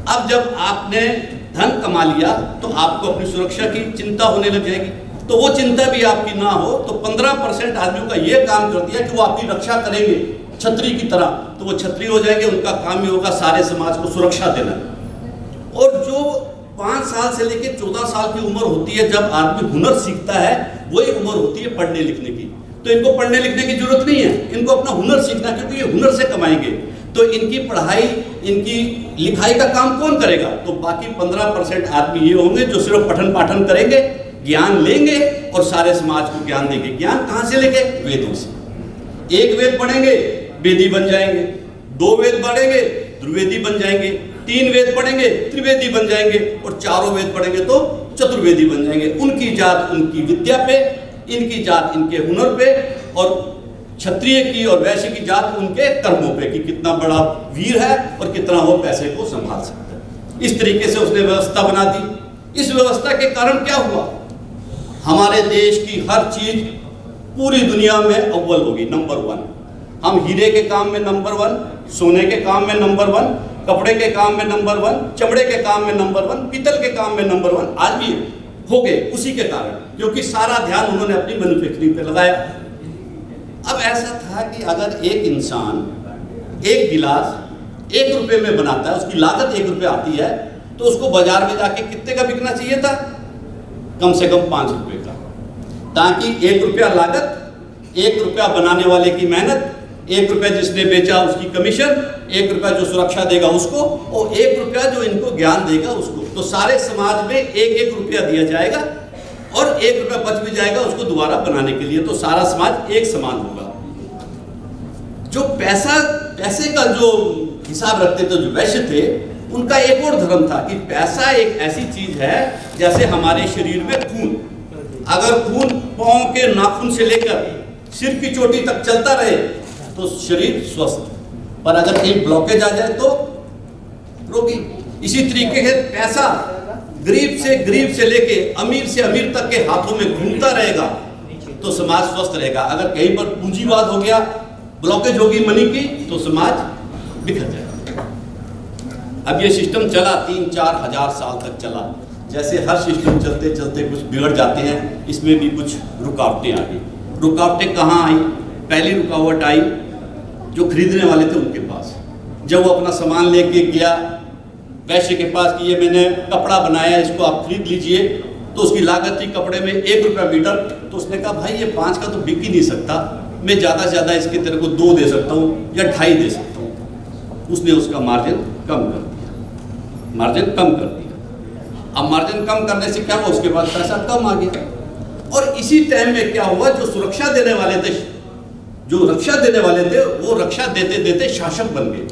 अब जब आपने धन कमा लिया तो आपको अपनी सुरक्षा की चिंता होने लग जाएगी। तो वो चिंता भी आपकी ना हो तो 15% आदमियों का ये काम कर दिया कि वो आपकी रक्षा करेंगे छतरी की तरह। तो वो छतरी हो जाएंगे। उनका काम ही होगा सारे समाज को सुरक्षा देना। और जो 5 साल से लेकर 14 साल की उम्र होती है जब आदमी हुनर सीखता है, वही उम्र होती है पढ़ने लिखने की। तो इनको पढ़ने लिखने की जरूरत नहीं है, इनको अपना हुनर सीखना, क्योंकि ये हुनर से कमाएंगे। तो इनकी पढ़ाई, इनकी लिखाई का काम कौन करेगा? तो बाकी 15% आदमी ये होंगे जो सिर्फ पठन पाठन करेंगे, ज्ञान लेंगे और सारे समाज को ज्ञान देंगे। ज्ञान कहाँ से लेंगे? वेदों से। एक वेद पढ़ेंगे, वेदी बन जाएंगे। 2 वेद पढ़ेंगे, द्विवेदी बन जाएंगे। 3 वेद पढ़ेंगे, त्रिवेदी बन जाएंगे। और 4 वेद पढ़ेंगे तो चतुर्वेदी बन जाएंगे। उनकी जात उनकी विद्या पे, इनकी जात इनके हुनर पे, और क्षत्रिय की और वैश्य की जात उनके कर्मों पे कि कितना बड़ा वीर है और कितना वो पैसे को संभाल सकता है। इस तरीके से उसने व्यवस्था बना दी। इस व्यवस्था के कारण क्या हुआ? हमारे देश की हर चीज पूरी दुनिया में अव्वल होगी, नंबर 1। हम हीरे के काम में नंबर 1, सोने के काम में नंबर 1, कपड़े के काम में नंबर 1, चमड़े के काम में नंबर 1, पीतल के काम में नंबर 1 आज भी हो गए उसी के कारण, क्योंकि सारा ध्यान उन्होंने अपनी मैन्युफैक्चरिंग पे लगाया। अब ऐसा था कि अगर एक इंसान एक गिलास 1 रुपए में बनाता है, उसकी लागत 1 रुपये आती है, तो उसको बाजार में जाके कितने का बिकना चाहिए था? कम से कम 5 रुपए का, ताकि 1 रुपया लागत, 1 रुपया बनाने वाले की मेहनत, 1 रुपया जिसने बेचा उसकी कमीशन, 1 रुपया जो सुरक्षा देगा उसको, और 1 रुपया जो इनको ज्ञान देगा उसको। तो सारे समाज में 1-1 रुपया दिया जाएगा और 1 रुपया बच भी जाएगा उसको दोबारा बनाने के लिए। तो सारा समाज एक समान होगा। जो पैसे का जो हिसाब रखते थे, जो वैश्य थे, उनका एक और धर्म था कि पैसा एक ऐसी चीज है जैसे हमारे शरीर में खून। अगर खून पांव के नाखून से लेकर सिर की चोटी तक चलता रहे तो शरीर स्वस्थ, पर अगर एक ब्लॉकेज आ जाए तो रोगी। इसी तरीके से पैसा गरीब से लेके अमीर से अमीर तक के हाथों में घूमता रहेगा तो समाज स्वस्थ रहेगा। अगर कहीं पर पूंजीवाद हो गया, ब्लॉकेज होगी मनी की, तो समाज बिखर जाएगा। अब ये सिस्टम चला 3-4 हजार साल तक चला। जैसे हर सिस्टम चलते चलते कुछ बिगड़ जाते हैं, इसमें भी कुछ रुकावटें आ गई। रुकावटें कहाँ आई? पहली रुकावट आई जो खरीदने वाले थे उनके पास। जब वो अपना सामान लेके गया वैश्य के पास कि ये मैंने कपड़ा बनाया, इसको आप खरीद लीजिए, तो उसकी लागत थी कपड़े में 1 रुपया मीटर। तो उसने कहा भाई ये 5 का तो बिक ही नहीं सकता, मैं ज़्यादा से ज़्यादा इसके तेरे को 2 दे सकता हूँ या 2.5 दे सकता हूँ। उसने उसका मार्जिन कम कर दिया, मार्जिन कम कर दिया। अब मार्जिन कम करने से क्या हुआ, उसके बाद पैसा कम आ गया। और इसी टाइम में क्या हुआ, जो सुरक्षा देने वाले थे, जो रक्षा देने वाले थे, वो रक्षा देते देते शासक बन गए।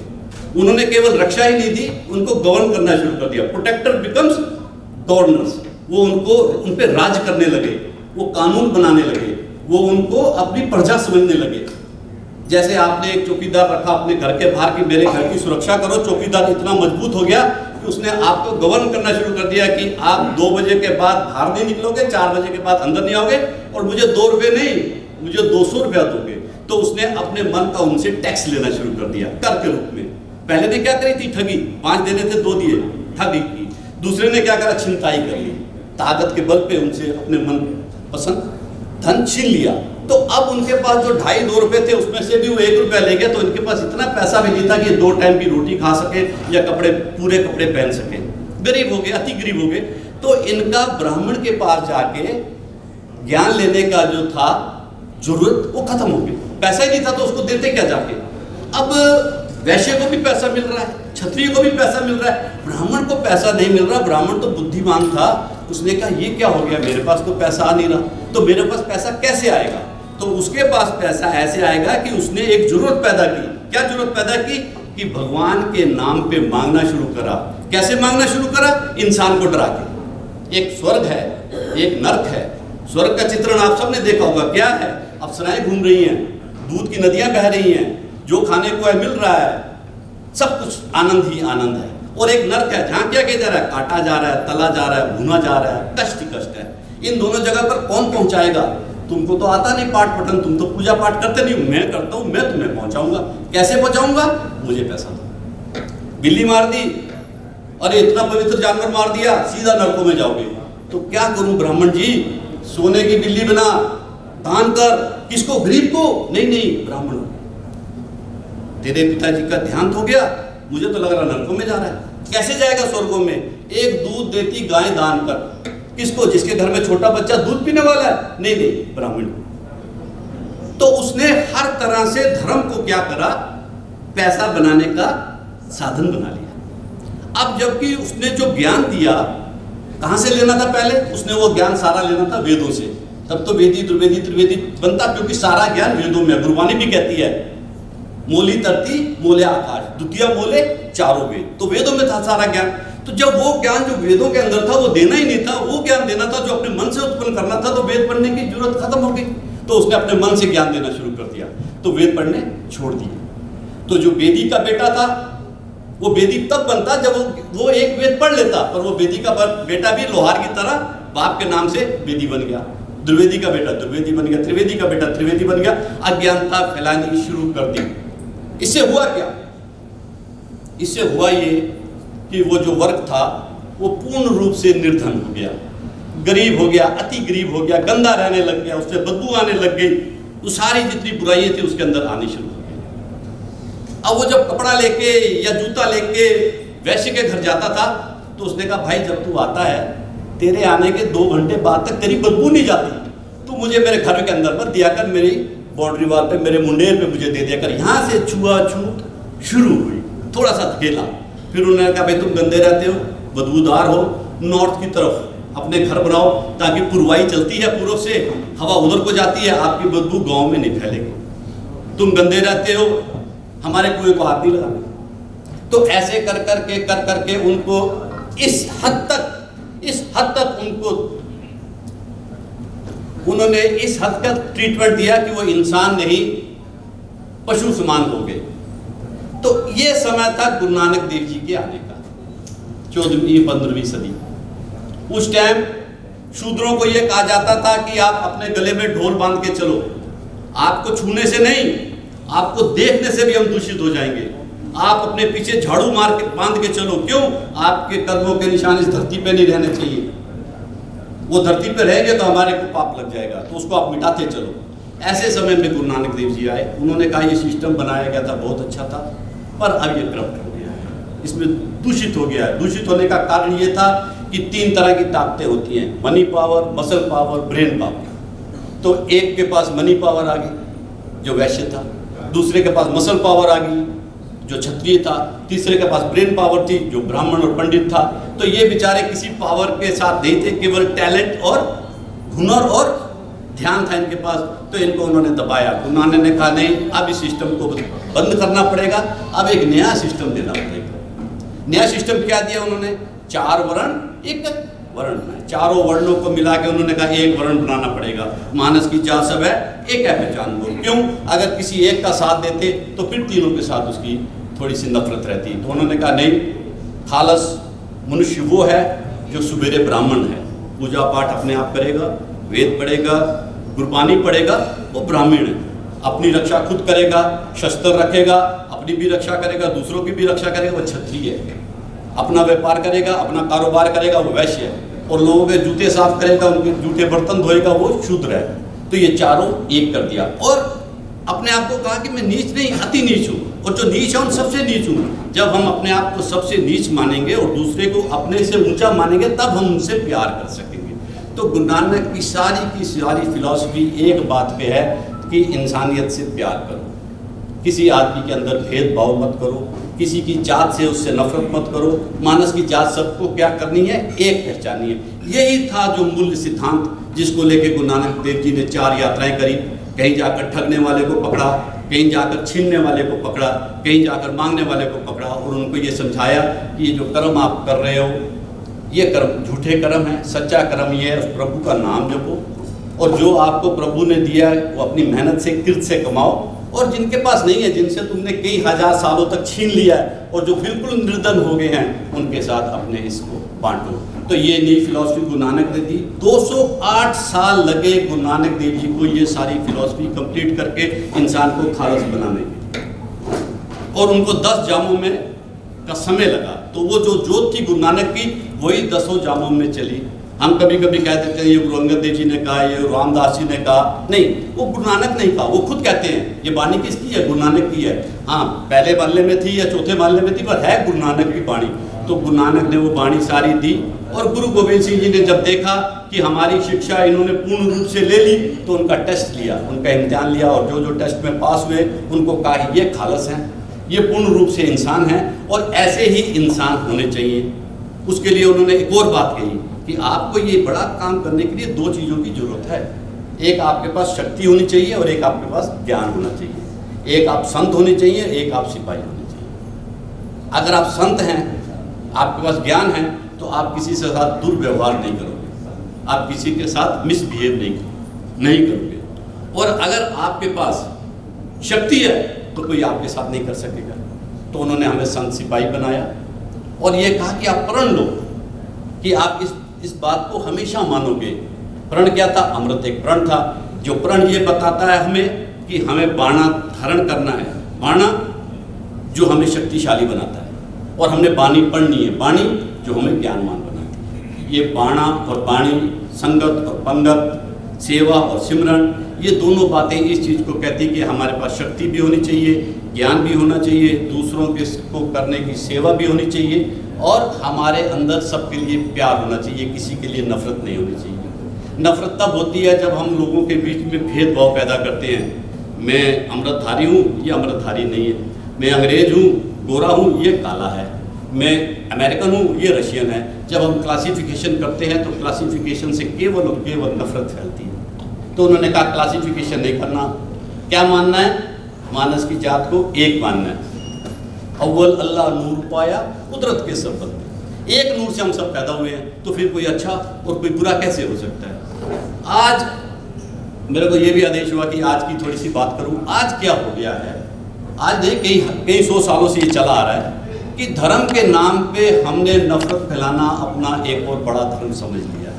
उन्होंने केवल रक्षा ही नहीं दी, उनको गवर्न करना शुरू कर दिया। Protector becomes governors. वो उनको उन पे राज करने लगे, वो कानून बनाने लगे, वो उनको अपनी प्रजा समझने लगे। जैसे आपने एक चौकीदार रखा अपने घर के बाहर कि मेरे घर की सुरक्षा करो, चौकीदार इतना मजबूत हो गया कि उसने आपको गवर्न करना शुरू कर दिया कि आप 2 बजे के बाद बाहर नहीं निकलोगे, 4 बजे के बाद अंदर नहीं आओगे, और मुझे 2 रुपये नहीं, मुझे 200 रुपया दोगे। तो उसने अपने मन का उनसे टैक्स लेना शुरू कर दिया कर के रूप में। पहले ने क्या करी थी, ठगी। 5 देने थे 2 दिए, ठगी की। दूसरे ने क्या करा, छिनताई कर ली, ताकत के बल पे उनसे अपने मन पसंद धन छीन लिया। तो अब उनके पास जो 2.5-2 रुपए थे, उसमें से भी वो 1 रुपया ले गया। तो इनके पास इतना पैसा भी नहीं था कि 2 टाइम की रोटी खा सके या पूरे कपड़े पहन सके। गरीब हो गए, अति गरीब हो गए। तो इनका ब्राह्मण के पास जाके ज्ञान लेने का जो था जरूरत, वो खत्म हो गई। पैसा ही नहीं था तो उसको देते क्या जाके। अब वैश्य को भी पैसा मिल रहा है, क्षत्रिय को भी पैसा मिल रहा है, ब्राह्मण को पैसा नहीं मिल रहा। ब्राह्मण तो बुद्धिमान था, उसने कहा ये क्या हो गया, मेरे पास तो पैसा आ नहीं रहा, तो मेरे पास पैसा कैसे आएगा। तो उसके पास पैसा ऐसे आएगा कि उसने एक जरूरत पैदा की। क्या जरूरत पैदा की कि भगवान के नाम पे मांगना शुरू करा। कैसे मांगना शुरू करा? इंसान को डरा के। एक स्वर्ग है, एक नर्क है। स्वर्ग का चित्रण आप सबने देखा होगा, क्या है, अप्सराएं घूम रही हैं, दूध की नदियां बह रही हैं, जो खाने को है मिल रहा है, सब कुछ आनंद ही आनंद है। और एक नर्क है, जहाँ क्या किया जा रहा है, काटा जा रहा है, तला जा रहा है, भुना जा रहा है, कष्ट ही कष्ट है। इन दोनों जगह पर कौन पहुंचाएगा? तुमको तो आता नहीं पाठ पठन, तुम तो पूजा पाठ करते नहीं, मैं करता हूँ, मैं तुम्हें पहुंचाऊंगा। कैसे पहुंचाऊंगा? मुझे पैसा दो। बिल्ली मार दी, अरे इतना पवित्र जानवर मार दिया, सीधा नरकों में जाओगे। तो क्या करूं ब्राह्मण जी, सोने की बिल्ली बना, दान कर। किसको? गरीब को? नहीं नहीं, ब्राह्मण। तेरे पिताजी का देहांत हो गया, मुझे तो लग रहा नरकों में जा रहा है। कैसे जाएगा स्वर्गों में? एक दूध देती गाय दान कर। किसको? जिसके घर में छोटा बच्चा दूध पीने वाला है? नहीं नहीं, ब्राह्मण को। तो उसने हर तरह से धर्म को क्या करा, पैसा बनाने का साधन बना लिया। अब जबकि उसने जो ज्ञान दिया, कहां से लेना था? पहले उसने वो ज्ञान सारा लेना था वेदों से। तब तो वेदी दुर्वेदी त्रिवेदी बनता, क्योंकि सारा ज्ञान वेदों में। गुरुवाणी भी कहती है मोली धरती मोले आकाश, द्वितीय मोले चारों वेद। तो वेदों में था सारा ज्ञान। तो जब वो ज्ञान जो वेदों के अंदर था वो देना ही नहीं था, वो ज्ञान देना था जो अपने मन से उत्पन्न करना था, तो वेद पढ़ने की जरूरत खत्म हो गई। तो उसने अपने मन से ज्ञान देना शुरू कर दिया, तो वेद पढ़ने छोड़ दिए। तो जो वेदी का बेटा था वो वेदी तब बनता जब वो एक वेद पढ़ लेता, पर वो वेदी का बेटा भी लोहार की तरह बाप के नाम से वेदी बन गया। द्विवेदी का बेटा द्विवेदी बन गया, त्रिवेदी का बेटा त्रिवेदी बन गया। अज्ञानता फैलानी शुरू कर दी। इससे हुआ क्या? इससे हुआ ये कि वो जो वर्ग था वो पूर्ण रूप से निर्धन हो गया, गरीब हो गया, अति गरीब हो गया, गंदा रहने लग गया, उससे बदबू आने लग गई, वो सारी जितनी बुराइयां थी उसके अंदर आनी शुरू हो गई। अब वो जब कपड़ा लेके या जूता लेके वैश्य के घर जाता था तो उसने कहा भाई जब तू आता है तेरे आने के 2 घंटे बाद तक तेरी बदबू नहीं जाती, तू मुझे मेरे घर के अंदर पर दिया कर, मेरी बाउंड्री वाल पे, मेरे मुंडेर पे मुझे दे दिया कर। यहाँ से छुआछूत शुरू हुई, थोड़ा सा धकेला। फिर उन्होंने कहा भाई तुम गंदे रहते हो, बदबूदार हो, नॉर्थ की तरफ अपने घर बनाओ ताकि पूर्वाई चलती है, पूर्व से हवा उधर को जाती है, आपकी बदबू गांव में नहीं फैलेगी। तुम गंदे रहते हो, हमारे कुएं को हाथ नहीं लगाना। तो ऐसे कर करके उनको इस हद तक उन्होंने इस हद तक ट्रीटमेंट दिया कि वो इंसान नहीं पशु समान हो गए। तो ये समय था गुरु नानक देव जी के आने का, 14वीं 15वीं सदी। उस टाइम शूद्रों को यह कहा जाता था कि आप अपने गले में ढोल बांध के चलो, आपको छूने से नहीं, आपको देखने से भी हम दूषित हो जाएंगे। आप अपने पीछे झाड़ू मार के बांध के चलो, क्यों? आपके कदमों के निशान इस धरती पे नहीं रहने चाहिए। वो धरती पे रहेंगे तो हमारे को पाप लग जाएगा, तो उसको आप मिटाते चलो। ऐसे समय में गुरु नानक देव जी आए, उन्होंने कहा ये सिस्टम बनाया गया था बहुत अच्छा था, पर अब ये करप्ट हो गया है, इसमें दूषित हो गया है। दूषित होने का कारण ये था कि 3 तरह की ताकतें होती हैं, money power, muscle power, brain power. तो एक के पास मनी पावर आ गई जो वैश्य था, दूसरे के पास मसल पावर आ गई जो क्षत्रिय था, तीसरे के पास ब्रेन पावर थी जो ब्राह्मण और पंडित था। तो ये बेचारे किसी पावर के साथ नहीं थे, केवल टैलेंट और हुनर और ध्यान था इनके पास, तो इनको उन्होंने दबाया। गुरु नानक ने कहा नहीं, अब इस सिस्टम को बंद करना पड़ेगा, अब एक नया सिस्टम देना पड़ेगा। नया सिस्टम क्या दिया उन्होंने? 4 वर्ण एक वर्ण है, चारों वर्णों को मिला के उन्होंने कहा एक वर्ण बनाना पड़ेगा। मानस की जात सब है, एक है पहचान दो। क्यों? अगर किसी एक का साथ देते तो फिर तीनों के साथ उसकी थोड़ी सी नफरत रहती। तो उन्होंने कहा नहीं, खालस मनुष्य वो है जो सुबेरे ब्राह्मण है, पूजा पाठ अपने आप करेगा, वेद पढ़ेगा, गुरबानी पढ़ेगा, वो ब्राह्मण है। अपनी रक्षा खुद करेगा, शस्त्र रखेगा, अपनी भी रक्षा करेगा, दूसरों की भी रक्षा करेगा, वो क्षत्रिय है। अपना व्यापार करेगा, अपना कारोबार करेगा, वो वैश्य है। और लोगों के जूते साफ करेगा, उनके जूते बर्तन धोएगा, वो शूद्र है। तो ये चारों एक कर दिया और अपने आप को कहा कि मैं नीच नहीं, अति नीच हूँ, और जो नीच है उन सबसे नीच हूँ। जब हम अपने आप को सबसे नीच मानेंगे और दूसरे को अपने से ऊंचा मानेंगे, तब हम उनसे प्यार कर सकेंगे। तो गुरु नानक की सारी फिलॉसफी एक बात पे है कि इंसानियत से प्यार करो, किसी आदमी के अंदर भेदभाव मत करो, किसी की जात से उससे नफरत मत करो। मानस की जात सबको क्या करनी है? एक पहचानी है। यही था जो मूल्य सिद्धांत जिसको लेके गुरु नानक देव जी ने 4 यात्राएं करी। कहीं जाकर ठगने वाले को पकड़ा, कहीं जाकर छीनने वाले को पकड़ा, कहीं जाकर मांगने वाले को पकड़ा, और उनको ये समझाया कि ये जो कर्म आप कर रहे हो, ये कर्म झूठे कर्म है, सच्चा कर्म ये है, उस प्रभु का नाम जपो, और जो आपको प्रभु ने दिया है वो अपनी मेहनत से, किर्त से कमाओ। और जिनके पास नहीं है, जिनसे तुमने कई हजार सालों तक छीन लिया है और जो बिल्कुल निर्धन हो गए हैं, उनके साथ अपने इसको बांटो। तो ये नई फिलॉसफी गुरु नानक ने दी। 208 साल लगे गुरु नानक देव जी को ये सारी फिलॉसफी कंप्लीट करके इंसान को खालस बनाने की, और उनको 10 जामों में का समय लगा। तो वो जो जोत थी गुरु नानक की, वही 10 जामों में चली। हम कभी कभी कह देते हैं ये गुरु अंगद देव जी ने कहा, ये रामदास जी ने कहा, नहीं, वो गुरु नानक नहीं कहा, वो खुद कहते हैं। ये वाणी किसकी है? गुरु नानक की है। हाँ, पहले महल्ले में थी या चौथे महल्ले में थी, पर है गुरु नानक की वाणी। तो गुरु नानक ने वो वाणी सारी दी, और गुरु गोविंद सिंह जी ने जब देखा कि हमारी शिक्षा इन्होंने पूर्ण रूप से ले ली, तो उनका टेस्ट लिया, उनका इम्तिहान लिया, और जो जो टेस्ट में पास हुए उनको कहा ये खालस हैं, ये पूर्ण रूप से इंसान हैं, और ऐसे ही इंसान होने चाहिए। उसके लिए उन्होंने एक और बात कही कि आपको ये बड़ा काम करने के लिए 2 चीज़ों की जरूरत है। एक आपके पास शक्ति होनी चाहिए और एक आपके पास ज्ञान होना चाहिए। एक आप संत होने चाहिए, एक आप सिपाही होने चाहिए। अगर आप संत हैं, आपके पास ज्ञान है, तो आप किसी से साथ दुर्व्यवहार नहीं करोगे, आप किसी के साथ मिसबिहेव नहीं करोगे। और अगर आपके पास शक्ति है तो कोई आपके साथ नहीं कर सकेगा। तो उन्होंने हमें संत सिपाही बनाया और ये कहा कि आप प्रण लो, कि आप इस बात को हमेशा मानोगे। प्रण क्या था? अमृत एक प्रण था, जो प्रण ये बताता है हमें कि हमें बाणा धारण करना है, बाणा जो हमें शक्तिशाली बनाता है, और हमने बाणी पढ़नी है, बाणी जो हमें ज्ञानवान बनाती है। ये बाणा और बाणी, संगत और पंगत, सेवा और सिमरन, ये दोनों बातें इस चीज़ को कहती है कि हमारे पास शक्ति भी होनी चाहिए, ज्ञान भी होना चाहिए, दूसरों के को करने की सेवा भी होनी चाहिए, और हमारे अंदर सबके लिए प्यार होना चाहिए, किसी के लिए नफरत नहीं होनी चाहिए। नफरत तब होती है जब हम लोगों के बीच में भेदभाव पैदा करते हैं। मैं अमृतधारी हूँ, ये अमृतधारी नहीं है। मैं अंग्रेज हूँ, गोरा हूँ, ये काला है। मैं अमेरिकन हूँ, ये रशियन है। जब हम क्लासिफिकेशन करते हैं तो क्लासिफिकेशन से केवल और केवल नफरत फैलती है। तो उन्होंने कहा क्लासिफिकेशन नहीं करना। क्या मानना है? मानस की जात को एक मानना है। अव्वल अल्लाह नूर पाया कुदरत के सब बंदे। एक नूर से हम सब पैदा हुए हैं, तो फिर कोई अच्छा और कोई बुरा कैसे हो सकता है? आज मेरे को ये भी आदेश हुआ कि आज की थोड़ी सी बात करूं। आज क्या हो गया है? आज नहीं, कई 100 सालों से ये चला आ रहा है कि धर्म के नाम पे हमने नफरत फैलाना अपना एक और बड़ा धर्म समझ लिया है।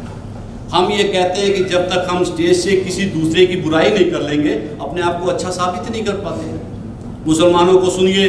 हम ये कहते हैं कि जब तक हम स्टेज से किसी दूसरे की बुराई नहीं कर लेंगे, अपने आप को अच्छा साबित नहीं कर पाते हैं। मुसलमानों को सुनिए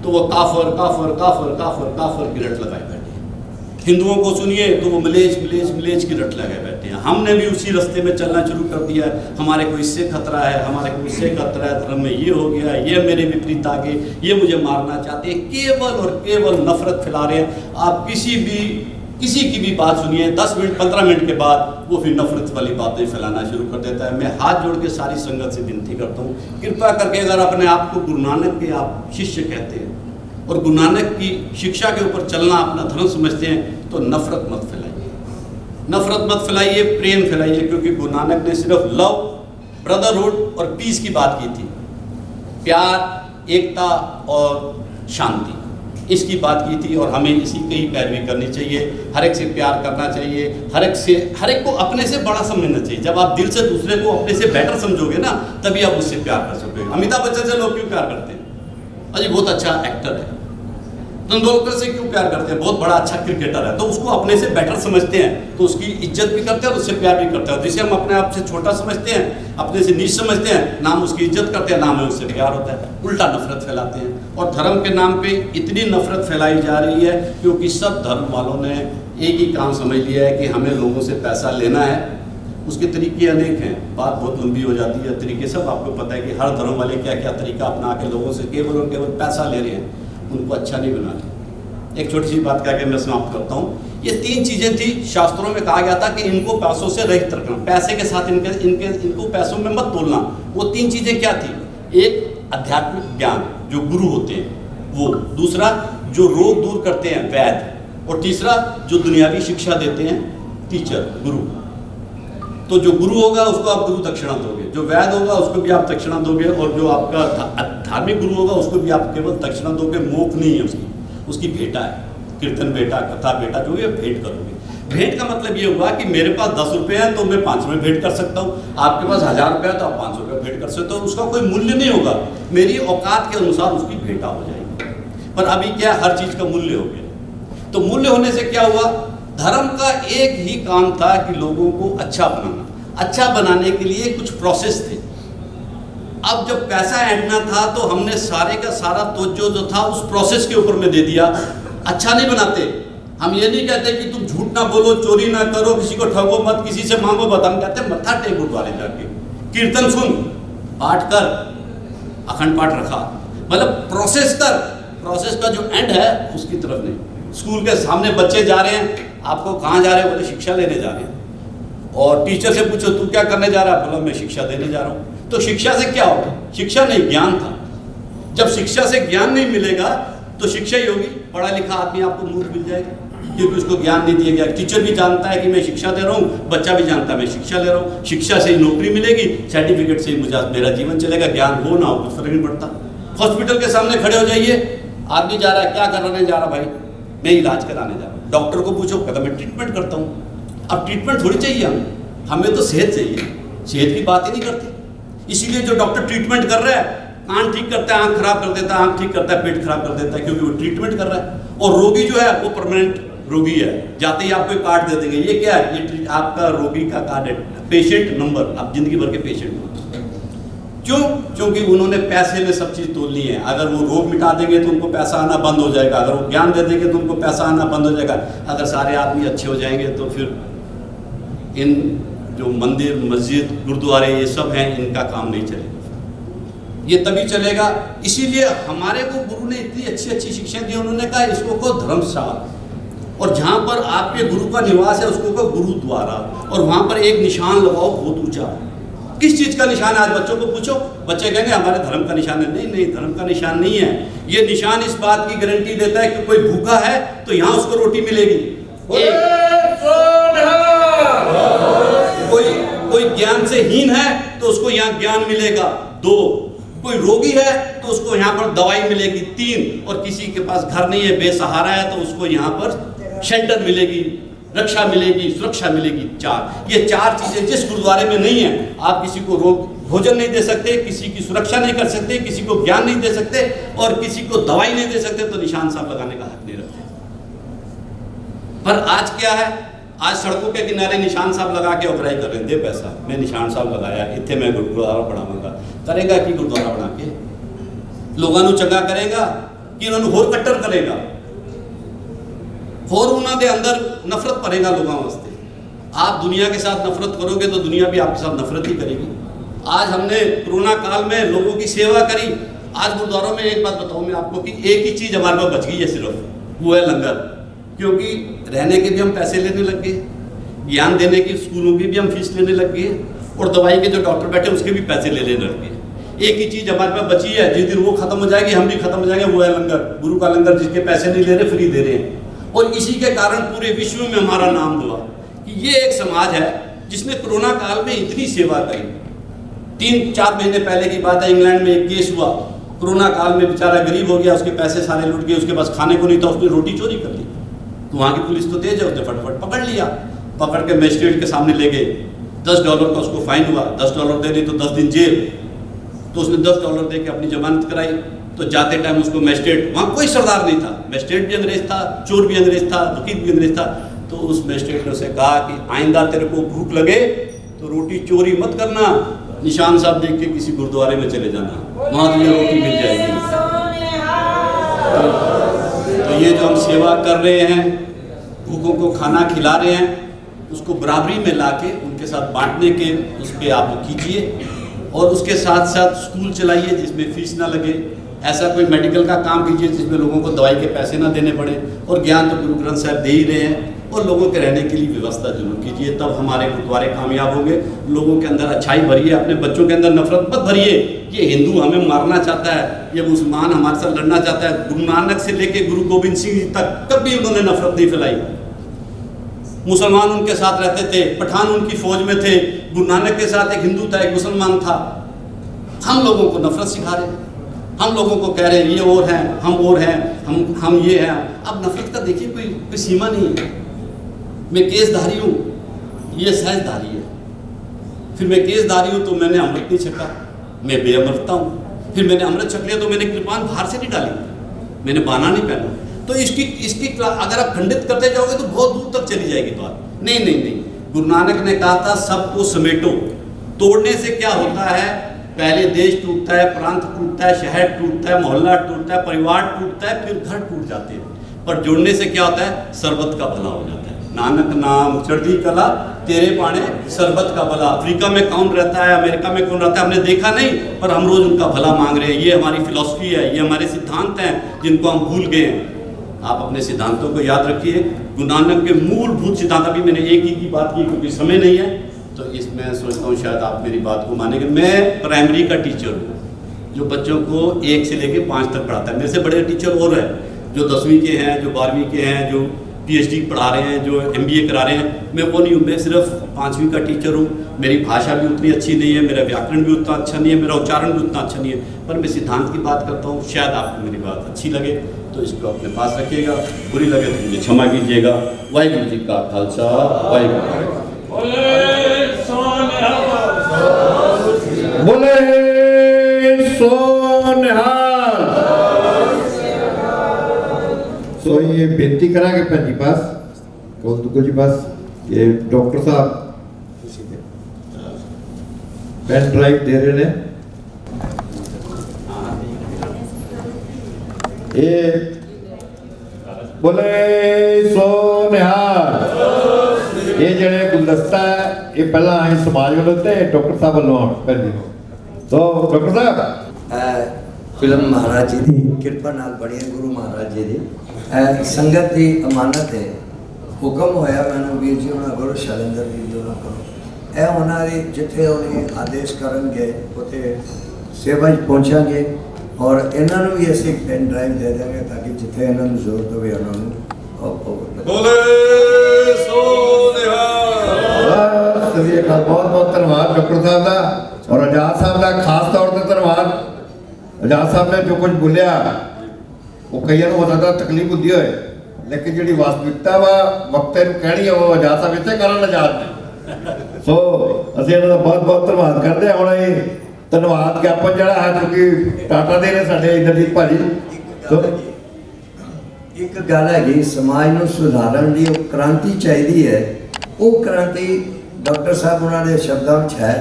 तो वो काफर काफर काफर काफर काफर की रट लगाए बैठे हैं। हिंदुओं को सुनिए तो वो मिलेज मिलेज मिलेज की रट लगाए बैठे हैं। हमने भी उसी रास्ते में चलना शुरू कर दिया है। हमारे को इससे खतरा है, हमारे को इससे खतरा है, धर्म में ये हो गया, ये मेरे विपरीत आ गए, ये मुझे मारना चाहते हैं। केवल और केवल नफरत फैला रहे हैं। आप किसी की भी बात सुनिए, 10 मिनट 15 मिनट के बाद वो फिर नफरत वाली बातें फैलाना शुरू कर देता है। मैं हाथ जोड़ के सारी संगत से विनती करता हूँ, कृपया करके अगर अपने आप को गुरु नानक के आप शिष्य कहते हैं और गुरु नानक की शिक्षा के ऊपर चलना अपना धर्म समझते हैं, तो नफरत मत फैलाइए, नफरत मत फैलाइए, प्रेम फैलाइए। क्योंकि गुरु नानक ने सिर्फ लव, ब्रदरहुड और पीस की बात की थी, प्यार, एकता और शांति, इसकी बात की थी। और हमें इसी की ही पैरवी करनी चाहिए। हर एक से प्यार करना चाहिए, हर एक को अपने से बड़ा समझना चाहिए। जब आप दिल से दूसरे को अपने से बेटर समझोगे ना, तभी आप उससे प्यार कर सकते हो। अमिताभ बच्चन से लोग क्यों प्यार करते हैं? अजी बहुत अच्छा एक्टर है। तेंदुलकर से क्यों प्यार करते हैं? बहुत बड़ा अच्छा क्रिकेटर है। तो उसको अपने से बेटर समझते हैं, तो उसकी इज्जत भी करते हैं और उससे प्यार भी करते हैं। जिसे हम अपने आप से छोटा समझते हैं, अपने से नीच समझते हैं, नाम उसकी इज्जत करते हैं, नाम है उससे प्यार होता है। उल्टा नफरत फैलाते हैं। और धर्म के नाम पे इतनी नफरत फैलाई जा रही है क्योंकि सब धर्म वालों ने एक ही काम समझ लिया है कि हमें लोगों से पैसा लेना है। उसके तरीके अनेक हैं, बात बहुत लंबी हो जाती है। तरीके सब आपको पता है कि हर धर्म वाले क्या क्या तरीका अपना के लोगों से केवल और केवल पैसा ले रहे हैं, उनको अच्छा नहीं बना रहे। एक छोटी सी बात कह के मैं समाप्त करता हूँ। ये 3 चीज़ें थी, शास्त्रों में कहा गया था कि इनको पैसों से रहित रखना, पैसे के साथ इनको पैसों में मत तोलना। वो 3 चीज़ें क्या थी? एक आध्यात्मिक ज्ञान जो गुरु होते हैं वो, दूसरा जो रोग दूर करते हैं वैद्य, और तीसरा जो दुनियावी शिक्षा देते हैं टीचर, गुरु। तो जो गुरु होगा उसको आप गुरु दक्षिणा दोगे, जो वैद्य होगा उसको भी आप दक्षिणा दोगे, और जो आपका धार्मिक गुरु होगा उसको भी आप केवल दक्षिणा दोगे। मोक्ष नहीं है उसकी भेंटा है, कीर्तन भेंटा, कथा भेंटा, जो भी भेंट करोगे। भेंट का मतलब ये हुआ कि मेरे पास 10 रुपये हैं तो मैं 5 रुपये भेंट कर सकता हूँ, आपके पास 1000 रुपये है तो आप 500 रुपये भेंट कर सकते हो। उसका कोई मूल्य नहीं होगा, मेरी औकात के अनुसार उसकी भेंटा हो जाएगी। पर अभी क्या, हर चीज़ का मूल्य हो गया। तो मूल्य होने से क्या हुआ? धर्म का एक ही काम था कि लोगों को अच्छा बनाना। अच्छा बनाने के लिए कुछ प्रोसेस थे। अब जब पैसा ऐंठना था तो हमने सारे का सारा तवज्जो जो था उस प्रोसेस के ऊपर में दे दिया। अच्छा नहीं बनाते। हम ये नहीं कहते कि तुम झूठ ना बोलो, चोरी ना करो, किसी को ठगो मत, किसी से मांगो मत। हम कहते हैं मत्था टेक गुरुद्वारे जाके, कीर्तन सुन, पाठ कर, अखंड पाठ रखा, मतलब प्रोसेस कर। प्रोसेस का जो एंड है उसकी तरफ नहीं। स्कूल के सामने बच्चे जा रहे हैं, आपको कहाँ जा रहे हैं? बोले शिक्षा लेने जा रहे हैं। और टीचर से पूछो तू क्या करने जा रहा है? बोला मैं शिक्षा देने जा रहा हूँ। तो शिक्षा से क्या होगा? शिक्षा नहीं, ज्ञान था। जब शिक्षा से ज्ञान नहीं मिलेगा तो शिक्षा ही होगी। पढ़ा लिखा आदमी आपको मूर्ख मिल जाएगा क्योंकि उसको ज्ञान नहीं दिया गया। टीचर भी जानता है कि मैं शिक्षा दे रहा हूँ, बच्चा भी जानता है मैं शिक्षा ले रहा हूँ। शिक्षा से ही नौकरी मिलेगी, सर्टिफिकेट से ही मुझे मेरा जीवन चलेगा। ज्ञान हो ना हो कुछ फर्क नहीं पड़ता। हॉस्पिटल के सामने खड़े हो जाइए, आदमी जा रहा है, क्या कराने जा रहा भाई? मैं इलाज कराने जा रहा हूँ। डॉक्टर को पूछो, कहता मैं ट्रीटमेंट करता हूँ। अब ट्रीटमेंट थोड़ी चाहिए हमें तो सेहत चाहिए। सेहत की बात ही नहीं करती। इसीलिए जो डॉक्टर ट्रीटमेंट कर रहा है, कान ठीक करता है, आँख खराब कर देता है, आँख ठीक करता है, पेट खराब कर देता है, क्योंकि वो ट्रीटमेंट कर रहा है। और रोगी जो है वो परमानेंट रोगी है, जाते ही आपको कार्ड दे देंगे। ये क्या है? ये आपका रोगी का कार्ड है, पेशेंट नंबर, आप जिंदगी भर के पेशेंट हो। क्यों? क्योंकि उन्होंने पैसे में सब चीज़ तोलनी है। अगर वो रोग मिटा देंगे तो उनको पैसा आना बंद हो जाएगा, अगर वो ज्ञान दे देंगे तो उनको पैसा आना बंद हो जाएगा। अगर सारे आदमी अच्छे हो जाएंगे तो फिर इन जो मंदिर, मस्जिद, गुरुद्वारे ये सब हैं, इनका काम नहीं चलेगा। ये तभी चलेगा। इसीलिए हमारे को गुरु ने इतनी अच्छी अच्छी शिक्षाएं दी। उन्होंने कहा इसको को धर्मशाला, और जहाँ पर आपके गुरु का निवास है उसको को गुरुद्वारा, और वहाँ पर एक निशान लगाओ बहुत ऊंचा। किस चीज़ का निशान है? आज बच्चों को पूछो, बच्चे कहेंगे हमारे धर्म का निशान है। नहीं नहीं, धर्म का निशान नहीं है। ये निशान इस बात की गारंटी देता है कि कोई भूखा है तो यहाँ उसको रोटी मिलेगी। कोई ज्ञान से हीन है तो उसको यहाँ ज्ञान मिलेगा। 2, कोई रोगी है तो उसको यहाँ पर दवाई मिलेगी। 3, और किसी के पास घर नहीं है, बेसहारा है, तो उसको यहाँ पर शेल्टर मिलेगी, रक्षा मिलेगी, सुरक्षा मिलेगी। 4, ये 4 चीजें जिस गुरुद्वारे में नहीं है। आप किसी को भोजन नहीं दे सकते, किसी की सुरक्षा नहीं कर सकते, किसी को ज्ञान नहीं दे सकते, और किसी को दवाई नहीं दे सकते, तो निशान साहब लगाने का हक नहीं रखते। पर आज क्या है? आज सड़कों के किनारे निशान साहब लगा के उपराई कर रहे हैं, दे पैसा, मैं निशान साहब लगाया इतने मैं गुरुद्वारा बनाऊंगा। करेगा कि गुरुद्वारा बना के लोगों को चंगा करेगा कि उन्होंने होर कट्टर करेगा, होर उन्होंने अंदर नफरत भरेगा लोगों वास्ते। आप दुनिया के साथ नफरत करोगे तो दुनिया भी आपके साथ नफरत ही करेगी। आज हमने कोरोना काल में लोगों की सेवा करी। आज गुरुद्वारों में एक बात बताऊं मैं आपको कि एक ही चीज़ हमारे पास बच गई है सिर्फ, वो है लंगर। क्योंकि रहने के भी हम पैसे लेने लग गए, ज्ञान देने की स्कूलों की भी हम फीस लेने लग गए, और दवाई के जो डॉक्टर बैठे उसके भी पैसे लेने लग गए। एक ही चीज़ हमारे पास बची है, जिस दिन वो खत्म हो जाएगी हम भी खत्म हो जाएंगे, वो है लंगर। गुरु का लंगर, जिसके पैसे नहीं ले रहे, फ्री दे रहे हैं। और इसी के कारण पूरे विश्व में हमारा नाम हुआ कि ये एक समाज है जिसने कोरोना काल में इतनी सेवा करी। 3-4 महीने पहले की बात है, इंग्लैंड में एक केस हुआ। कोरोना काल में बेचारा गरीब हो गया, उसके पैसे सारे लुट गए, उसके पास खाने को नहीं था, उसने रोटी चोरी कर ली। तो वहाँ की पुलिस तो तेज है, उसने फटाफट पकड़ लिया, पकड़ के मजिस्ट्रेट के सामने ले गए। $10 का उसको फाइन हुआ, $10 दे दी तो 10 दिन जेल। तो उसने $10 दे के अपनी जमानत कराई। तो जाते टाइम उसको मजिस्ट्रेट, वहाँ कोई सरदार नहीं था, मजिस्ट्रेट भी अंग्रेज था, चोर भी अंग्रेज था, वकील भी अंग्रेज था। तो उस मजिस्ट्रेट ने उसे कहा कि आइंदा तेरे को भूख लगे तो रोटी चोरी मत करना, निशान साहब देख के किसी गुरुद्वारे में चले जाना, वहाँ तुझे रोटी मिल जाएगी। तो ये जो हम सेवा कर रहे हैं, भूखों को खाना खिला रहे हैं, उसको बराबरी में लाके उनके साथ बांटने के उस पर आप कीजिए। और उसके साथ साथ स्कूल चलाइए जिसमें फीस ना लगे, ऐसा कोई मेडिकल का काम कीजिए जिसमें लोगों को दवाई के पैसे ना देने पड़े। और ज्ञान तो गुरु ग्रंथ साहब दे ही रहे हैं, और लोगों के रहने के लिए व्यवस्था जरूर कीजिए, तब हमारे गुरुद्वारे कामयाब होंगे। लोगों के अंदर अच्छाई भरिए, अपने बच्चों के अंदर नफरत मत भरिए। ये हिंदू हमें मारना चाहता है, ये मुसलमान हमारे साथ लड़ना चाहता है। गुरु नानक से लेके गुरु गोविंद सिंह जी तक कभी उन्होंने नफरत नहीं फैलाई। मुसलमान उनके साथ रहते थे, पठान उनकी फौज में थे, गुरु नानक के साथ एक हिंदू था, एक मुसलमान था। हम लोगों को नफरत सिखा रहे हैं, हम लोगों को कह रहे हैं ये और हैं, हम और हैं, हम ये हैं। अब नफरत का देखिए कोई सीमा नहीं है। मैं केसधारी हूँ, ये सहजधारी है। फिर मैं केसधारी हूँ तो मैंने अमृत नहीं छका, मैं बेअमृतता हूँ। फिर मैंने अमृत छक लिया तो मैंने कृपान बाहर से नहीं डाली, मैंने बाना नहीं पहना। तो इसकी अगर आप खंडित करते जाओगे तो बहुत दूर तक चली जाएगी बात। नहीं, गुरु नानक ने कहा था सबको समेटो। तोड़ने से क्या होता है, पहले देश टूटता है, प्रांत टूटता है, शहर टूटता है, मोहल्ला टूटता है, परिवार टूटता है, फिर घर टूट जाते हैं। पर जोड़ने से क्या होता है, सरबत का भला हो जाता है। नानक नाम चढ़ती कला तेरे पाने सरबत का भला। अफ्रीका में कौन रहता है, अमेरिका में कौन रहता है, हमने देखा नहीं, पर हम रोज उनका भला मांग रहे हैं। ये हमारी फिलॉसफी है, ये हमारे सिद्धांत हैं जिनको हम भूल गए हैं। आप अपने सिद्धांतों को याद रखिए। गुरु नानक के मूलभूत सिद्धांत, अभी मैंने एक ही की बात की क्योंकि समय नहीं है, तो इसमें सोचता हूँ शायद आप मेरी बात को मानेंगे। मैं प्राइमरी का टीचर हूँ, जो बच्चों को 1 से लेकर 5 तक पढ़ाता है। मेरे से बड़े टीचर और हैं जो 10वीं के हैं, जो 12वीं के हैं, जो PhD पढ़ा रहे हैं, जो MBA करा रहे हैं। मैं वो नहीं हूँ, मैं सिर्फ 5वीं का टीचर हूँ। मेरी भाषा भी उतनी अच्छी नहीं है, मेरा व्याकरण भी उतना अच्छा नहीं है, मेरा उच्चारण भी उतना अच्छा नहीं है, पर मैं सिद्धांत की बात करता हूँ। शायद आपको मेरी बात अच्छी लगे तो इसको अपने पास रखिएगा, बुरी लगे तो मुझे क्षमा कीजिएगा। वाहिगुरु जी का खालसा, वाहिगुरू। बोले सोनिहाल। सो ये बेनती करा के भैन जी पास, कौल दुग्गल जी पास, ये डॉक्टर साहब पेन ड्राइव दे रहे हैं। ये बोले सोनिहाल। ये जड़े गुलदस्ता है ये पहला आए समाज वालों ते डॉक्टर साहब वालों भैन जी। तो डॉक्टर साहब फिल्म महाराज जी की कृपा नाल बनी है, गुरु महाराज जी की संगत की अमानत है। हुक्म होया मैंने वीर जी उन्होंने गुरु शैलेंद्र वीर जी उन्होंने यह उन्होंने जिथे उन्हें आदेश करेंगे उसे सेवा पहुँचांगे, और इन्होंने भी असी पेन ड्राइव दे देंगे ताकि जिथे इन्होंने जरूरत हो उन्होंने। बहुत बहुत धन्यवाद डॉक्टर साहब का, और आजाद साहब का खास तौर पर धन्यवाद। आजाद साहब ने जो कुछ बोलिया वो कई हो सकता तकलीफ होती है, लेकिन जी वास्तविकता वा वक्ते कहनी है वो आजाद साहब इतने कारण आजाद ने। सो असं इन्हों का बहुत बहुत धन्यवाद करते हैं। हम ये धन्यवाद ज्ञापन जरा है क्योंकि टाटा दे ने साडे इंद्रजीत भाजी। एक गल हैगी समाज नूं सुधारन दी क्रांति चाहिए है, ਉਹ ਕ੍ਰਾਂਤੀ ਡਾਕਟਰ ਸਾਹਿਬ ਉਹਨਾਂ ਦੇ ਸ਼ਬਦਾਂ ਵਿੱਚ ਹੈ।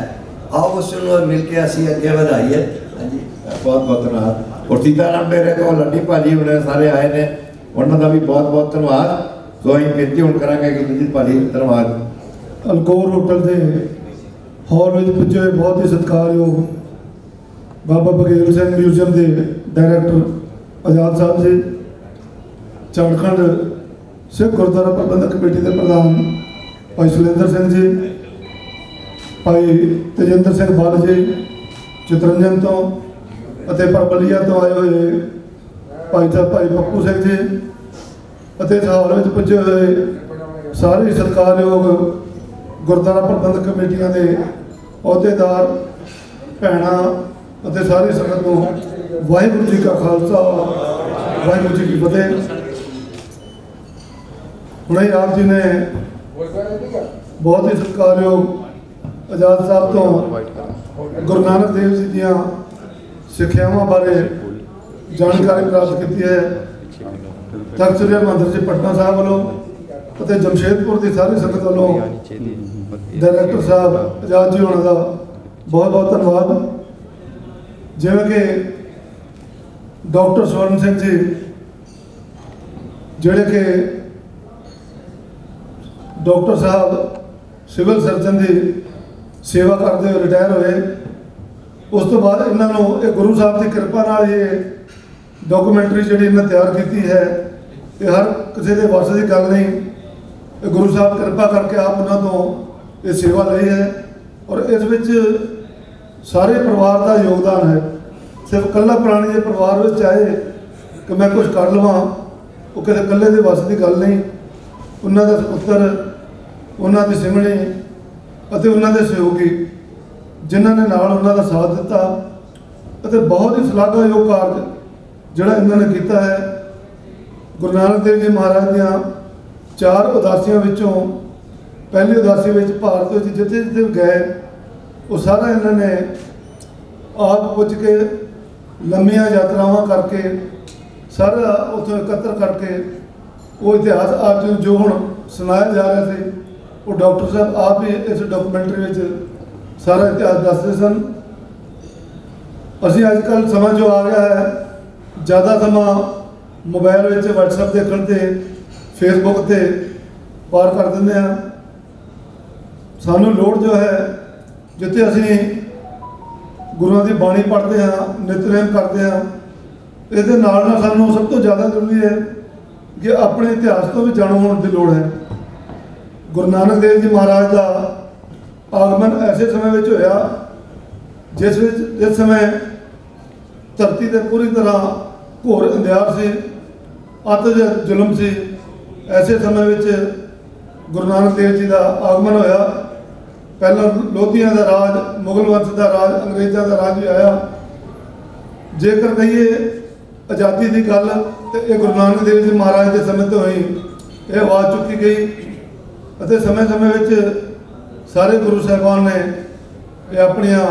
ਆਓ ਉਸ ਨੂੰ ਮਿਲ ਕੇ ਅਸੀਂ ਅੱਗੇ ਵਧਾਈਏ। ਹਾਂਜੀ, ਬਹੁਤ ਬਹੁਤ ਧੰਨਵਾਦ। ਔਰ ਸੀਤਾਰਾਮ ਮੇਰੇ ਤੋਂ ਲੱਡੀ ਭਾਜੀ ਹੁਣੇ ਸਾਰੇ ਆਏ ਨੇ, ਉਹਨਾਂ ਦਾ ਵੀ ਬਹੁਤ ਬਹੁਤ ਧੰਨਵਾਦ। ਸੋ ਅਸੀਂ ਬੇਨਤੀ ਹੁਣ ਕਰਾਂਗੇ ਕਿ ਨਿਜੀਤ ਭਾਜੀ ਧੰਨਵਾਦ। ਅਲਕੋਰ ਹੋਟਲ ਦੇ ਹਾਲ ਵਿੱਚ ਪੁੱਜੇ ਹੋਏ ਬਹੁਤ ਹੀ ਸਤਿਕਾਰਯੋਗ ਬਾਬਾ ਬਘੇਲ ਸਿੰਘ ਮਿਊਜ਼ੀਅਮ ਦੇ ਡਾਇਰੈਕਟਰ ਆਜ਼ਾਦ ਸਾਹਿਬ ਜੀ, ਝਾਰਖੰਡ ਸਿੱਖ ਗੁਰਦੁਆਰਾ ਪ੍ਰਬੰਧਕ ਕਮੇਟੀ ਦੇ ਪ੍ਰਧਾਨ ਭਾਈ ਸੁਰਿੰਦਰ ਸਿੰਘ ਜੀ, ਭਾਈ ਤੇਜਿੰਦਰ ਸਿੰਘ ਬੱਲ ਜੀ ਚਿਤਰੰਜਨ ਤੋਂ ਅਤੇ ਪਰਬਲੀਆ ਤੋਂ ਆਏ ਹੋਏ ਭਾਈ ਪੱਪੂ ਸਿੰਘ ਜੀ ਅਤੇ ਇਸ ਹਾਲ ਵਿੱਚ ਪੁੱਜੇ ਹੋਏ ਸਾਰੇ ਸਤਿਕਾਰਯੋਗ ਗੁਰਦੁਆਰਾ ਪ੍ਰਬੰਧਕ ਕਮੇਟੀਆਂ ਦੇ ਅਹੁਦੇਦਾਰ, ਭੈਣਾਂ ਅਤੇ ਸਾਰੀ ਸੰਗਤ ਨੂੰ ਵਾਹਿਗੁਰੂ ਜੀ ਕਾ ਖਾਲਸਾ, ਵਾਹਿਗੁਰੂ ਜੀ ਕੀ ਫਤਿਹ। ਹੁਣੇ ਆਪ ਜੀ ਨੇ ਬਹੁਤ ਹੀ ਸਤਿਕਾਰਯੋਗ ਆਜ਼ਾਦ ਸਾਹਿਬ ਤੋਂ ਗੁਰੂ ਨਾਨਕ ਦੇਵ ਜੀ ਦੀਆਂ ਸਿੱਖਿਆਵਾਂ ਬਾਰੇ ਜਾਣਕਾਰੀ ਪ੍ਰਾਪਤ ਕੀਤੀ ਹੈ। ਤਖ਼ਤ ਸ੍ਰੀ ਹਰਿਮੰਦਰ ਜੀ ਪਟਨਾ ਸਾਹਿਬ ਵੱਲੋਂ ਅਤੇ ਜਮਸ਼ੇਦਪੁਰ ਦੀ ਸਾਰੀ ਸੰਗਤ ਵੱਲੋਂ ਡਾਇਰੈਕਟਰ ਸਾਹਿਬ ਆਜ਼ਾਦ ਜੀ ਹੋਣਾ ਦਾ ਬਹੁਤ ਬਹੁਤ ਧੰਨਵਾਦ। ਜਿਵੇਂ ਕਿ ਡਾਕਟਰ ਸਵਰਨ ਸਿੰਘ ਜੀ ਜਿਹੜੇ ਕਿ ਡਾਕਟਰ ਸਾਹਿਬ ਸਿਵਲ ਸਰਜਨ ਦੀ ਸੇਵਾ ਕਰਦੇ ਹੋਏ ਰਿਟਾਇਰ ਹੋਏ। ਉਸ ਤੋਂ ਬਾਅਦ ਇਹਨਾਂ ਨੂੰ ਇਹ ਗੁਰੂ ਸਾਹਿਬ ਦੀ ਕਿਰਪਾ ਨਾਲ ਇਹ ਡਾਕੂਮੈਂਟਰੀ ਜਿਹੜੀ ਇਹਨਾਂ ਤਿਆਰ ਕੀਤੀ ਹੈ, ਇਹ ਹਰ ਕਿਸੇ ਦੇ ਵੱਸ ਦੀ ਗੱਲ ਨਹੀਂ। ਇਹ ਗੁਰੂ ਸਾਹਿਬ ਕਿਰਪਾ ਕਰਕੇ ਆਪ ਉਹਨਾਂ ਤੋਂ ਇਹ ਸੇਵਾ ਲਈ ਹੈ ਔਰ ਇਸ ਵਿੱਚ ਸਾਰੇ ਪਰਿਵਾਰ ਦਾ ਯੋਗਦਾਨ ਹੈ। ਸਿਰਫ ਇਕੱਲਾ ਪ੍ਰਾਣੀ ਦੇ ਪਰਿਵਾਰ ਵਿੱਚ ਆਏ ਕਿ ਮੈਂ ਕੁਝ ਕਰ ਲਵਾਂ, ਉਹ ਕਿਸੇ ਇਕੱਲੇ ਦੇ ਵੱਸ ਦੀ ਗੱਲ ਨਹੀਂ। ਉਹਨਾਂ ਦਾ ਪੁੱਤਰ, ਉਹਨਾਂ ਦੀ ਸਿਮਣੀ ਅਤੇ ਉਹਨਾਂ ਦੇ ਸਹਿਯੋਗੀ ਜਿਨ੍ਹਾਂ ਨੇ ਨਾਲ ਉਹਨਾਂ ਦਾ ਸਾਥ ਦਿੱਤਾ ਅਤੇ ਬਹੁਤ ਹੀ ਸ਼ਲਾਘਾਯੋਗ ਕਾਰਜ ਜਿਹੜਾ ਇਹਨਾਂ ਨੇ ਕੀਤਾ ਹੈ। ਗੁਰੂ ਨਾਨਕ ਦੇਵ ਜੀ ਮਹਾਰਾਜ ਦੀਆਂ 4 ਉਦਾਸੀਆਂ ਵਿੱਚੋਂ ਪਹਿਲੀ ਉਦਾਸੀ ਵਿੱਚ ਭਾਰਤ ਵਿੱਚ ਜਿੱਥੇ ਜਿੱਥੇ ਗਏ ਉਹ ਸਾਰਾ ਇਹਨਾਂ ਨੇ ਆਪ ਪੁੱਜ ਕੇ ਲੰਮੀਆਂ ਯਾਤਰਾਵਾਂ ਕਰਕੇ ਸਾਰਾ ਉੱਥੋਂ ਇਕੱਤਰ ਕਰਕੇ ਉਹ ਇਤਿਹਾਸ ਆਪ ਜੀ ਨੂੰ ਜੋ ਹੁਣ ਸੁਣਾਇਆ ਜਾ ਰਿਹਾ ਸੀ ਉਹ ਡਾਕਟਰ ਸਾਹਿਬ ਆਪ ਹੀ ਇਸ ਡਾਕੂਮੈਂਟਰੀ ਵਿੱਚ ਸਾਰਾ ਇਤਿਹਾਸ ਦੱਸਦੇ ਸਨ। ਅਸੀਂ ਅੱਜ ਕੱਲ੍ਹ ਸਮਾਂ ਜੋ ਆ ਰਿਹਾ ਹੈ, ਜ਼ਿਆਦਾ ਸਮਾਂ ਮੋਬਾਈਲ ਵਿੱਚ WhatsApp ਦੇਖਣ ਤੇ Facebook ਤੇ ਪਾਰ ਕਰ ਦਿੰਦੇ ਹਾਂ। ਸਾਨੂੰ ਲੋੜ ਜੋ ਹੈ, ਜਿੱਥੇ ਅਸੀਂ ਗੁਰੂਆਂ ਦੀ ਬਾਣੀ ਪੜ੍ਹਦੇ ਹਾਂ, ਨਿਤਨੇਮ ਕਰਦੇ ਹਾਂ, ਇਹਦੇ ਨਾਲ ਨਾਲ ਸਾਨੂੰ ਸਭ ਤੋਂ ਜ਼ਿਆਦਾ ਜ਼ਰੂਰੀ ਹੈ ਕਿ ਆਪਣੇ ਇਤਿਹਾਸ ਤੋਂ ਵੀ ਜਾਣੂ ਹੋਣ ਦੀ ਲੋੜ ਹੈ। ਗੁਰੂ ਨਾਨਕ ਦੇਵ ਜੀ ਮਹਾਰਾਜ ਦਾ ਆਗਮਨ ਐਸੇ ਸਮੇਂ ਵਿੱਚ ਹੋਇਆ ਜਿਸ ਸਮੇਂ ਧਰਤੀ ਤੇ ਪੂਰੀ ਤਰ੍ਹਾਂ ਘੋਰ ਅੰਧਿਆਰ ਸੀ, ਅਤਿ ਜ਼ੁਲਮ ਸੀ। ਐਸੇ ਸਮੇਂ ਵਿੱਚ ਗੁਰੂ ਨਾਨਕ ਦੇਵ ਜੀ ਦਾ ਆਗਮਨ ਹੋਇਆ। ਪਹਿਲਾਂ ਲੋਧੀਆਂ ਦਾ ਰਾਜ, ਮੁਗਲ ਵੰਸ਼ ਦਾ ਰਾਜ, ਅੰਗਰੇਜ਼ਾਂ ਦਾ ਰਾਜ ਵੀ ਆਇਆ। ਜੇਕਰ ਕਹੀਏ ਆਜ਼ਾਦੀ ਦੀ ਗੱਲ ਤੇ ਇਹ ਗੁਰੂ ਨਾਨਕ ਦੇਵ ਜੀ ਮਹਾਰਾਜ ਦੇ ਸਮੇਂ ਤੋਂ ਹੋਈ ਇਹ ਆਵਾਜ਼ ਚੁੱਕੀ ਗਈ ਅਤੇ ਸਮੇਂ-ਸਮੇਂ ਵਿੱਚ ਸਾਰੇ ਗੁਰੂ ਸਾਹਿਬਾਨ ਨੇ ਇਹ ਆਪਣੀਆਂ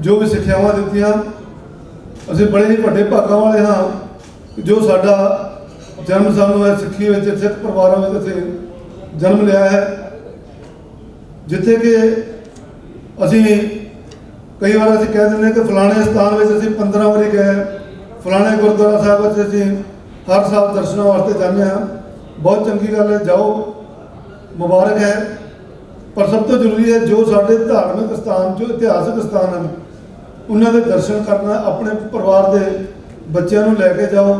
ਜੋ ਵੀ ਸਿੱਖਿਆਵਾਂ ਦਿੱਤੀਆਂ। ਅਸੀਂ ਬੜੇ ਹੀ ਵੱਡੇ ਭਾਗਾਂ ਵਾਲੇ ਹਾਂ ਜੋ ਸਾਡਾ ਜਨਮ ਸਾਨੂੰ ਹੈ ਸਿੱਖੀ ਵਿੱਚ, ਸਿੱਖ ਪਰਿਵਾਰਾਂ ਵਿੱਚ ਅਸੀਂ ਜਨਮ ਲਿਆ ਹੈ। ਜਿੱਥੇ ਕਿ ਅਸੀਂ ਕਈ ਵਾਰ ਅਸੀਂ ਕਹਿ ਦਿੰਦੇ ਕਿ ਫਲਾਣੇ ਸਥਾਨ ਵਿੱਚ ਅਸੀਂ 15 ਵਾਰੀ ਗਏ, ਫਲਾਣੇ ਗੁਰਦੁਆਰਾ ਸਾਹਿਬ ਵਿੱਚ ਅਸੀਂ ਹਰ ਸਾਲ ਦਰਸ਼ਨਾਂ ਵਾਸਤੇ ਜਾਂਦੇ ਹਾਂ। ਬਹੁਤ ਚੰਗੀ ਗੱਲ ਹੈ, ਜਾਓ, ਮੁਬਾਰਕ ਹੈ। ਪਰ ਸਭ ਤੋਂ ਜ਼ਰੂਰੀ ਹੈ ਜੋ ਸਾਡੇ ਧਾਰਮਿਕ ਸਥਾਨ, ਜੋ ਇਤਿਹਾਸਕ ਸਥਾਨ ਹਨ, ਉਹਨਾਂ ਦੇ ਦਰਸ਼ਨ ਕਰਨਾ। ਆਪਣੇ ਪਰਿਵਾਰ ਦੇ ਬੱਚਿਆਂ ਨੂੰ ਲੈ ਕੇ ਜਾਓ,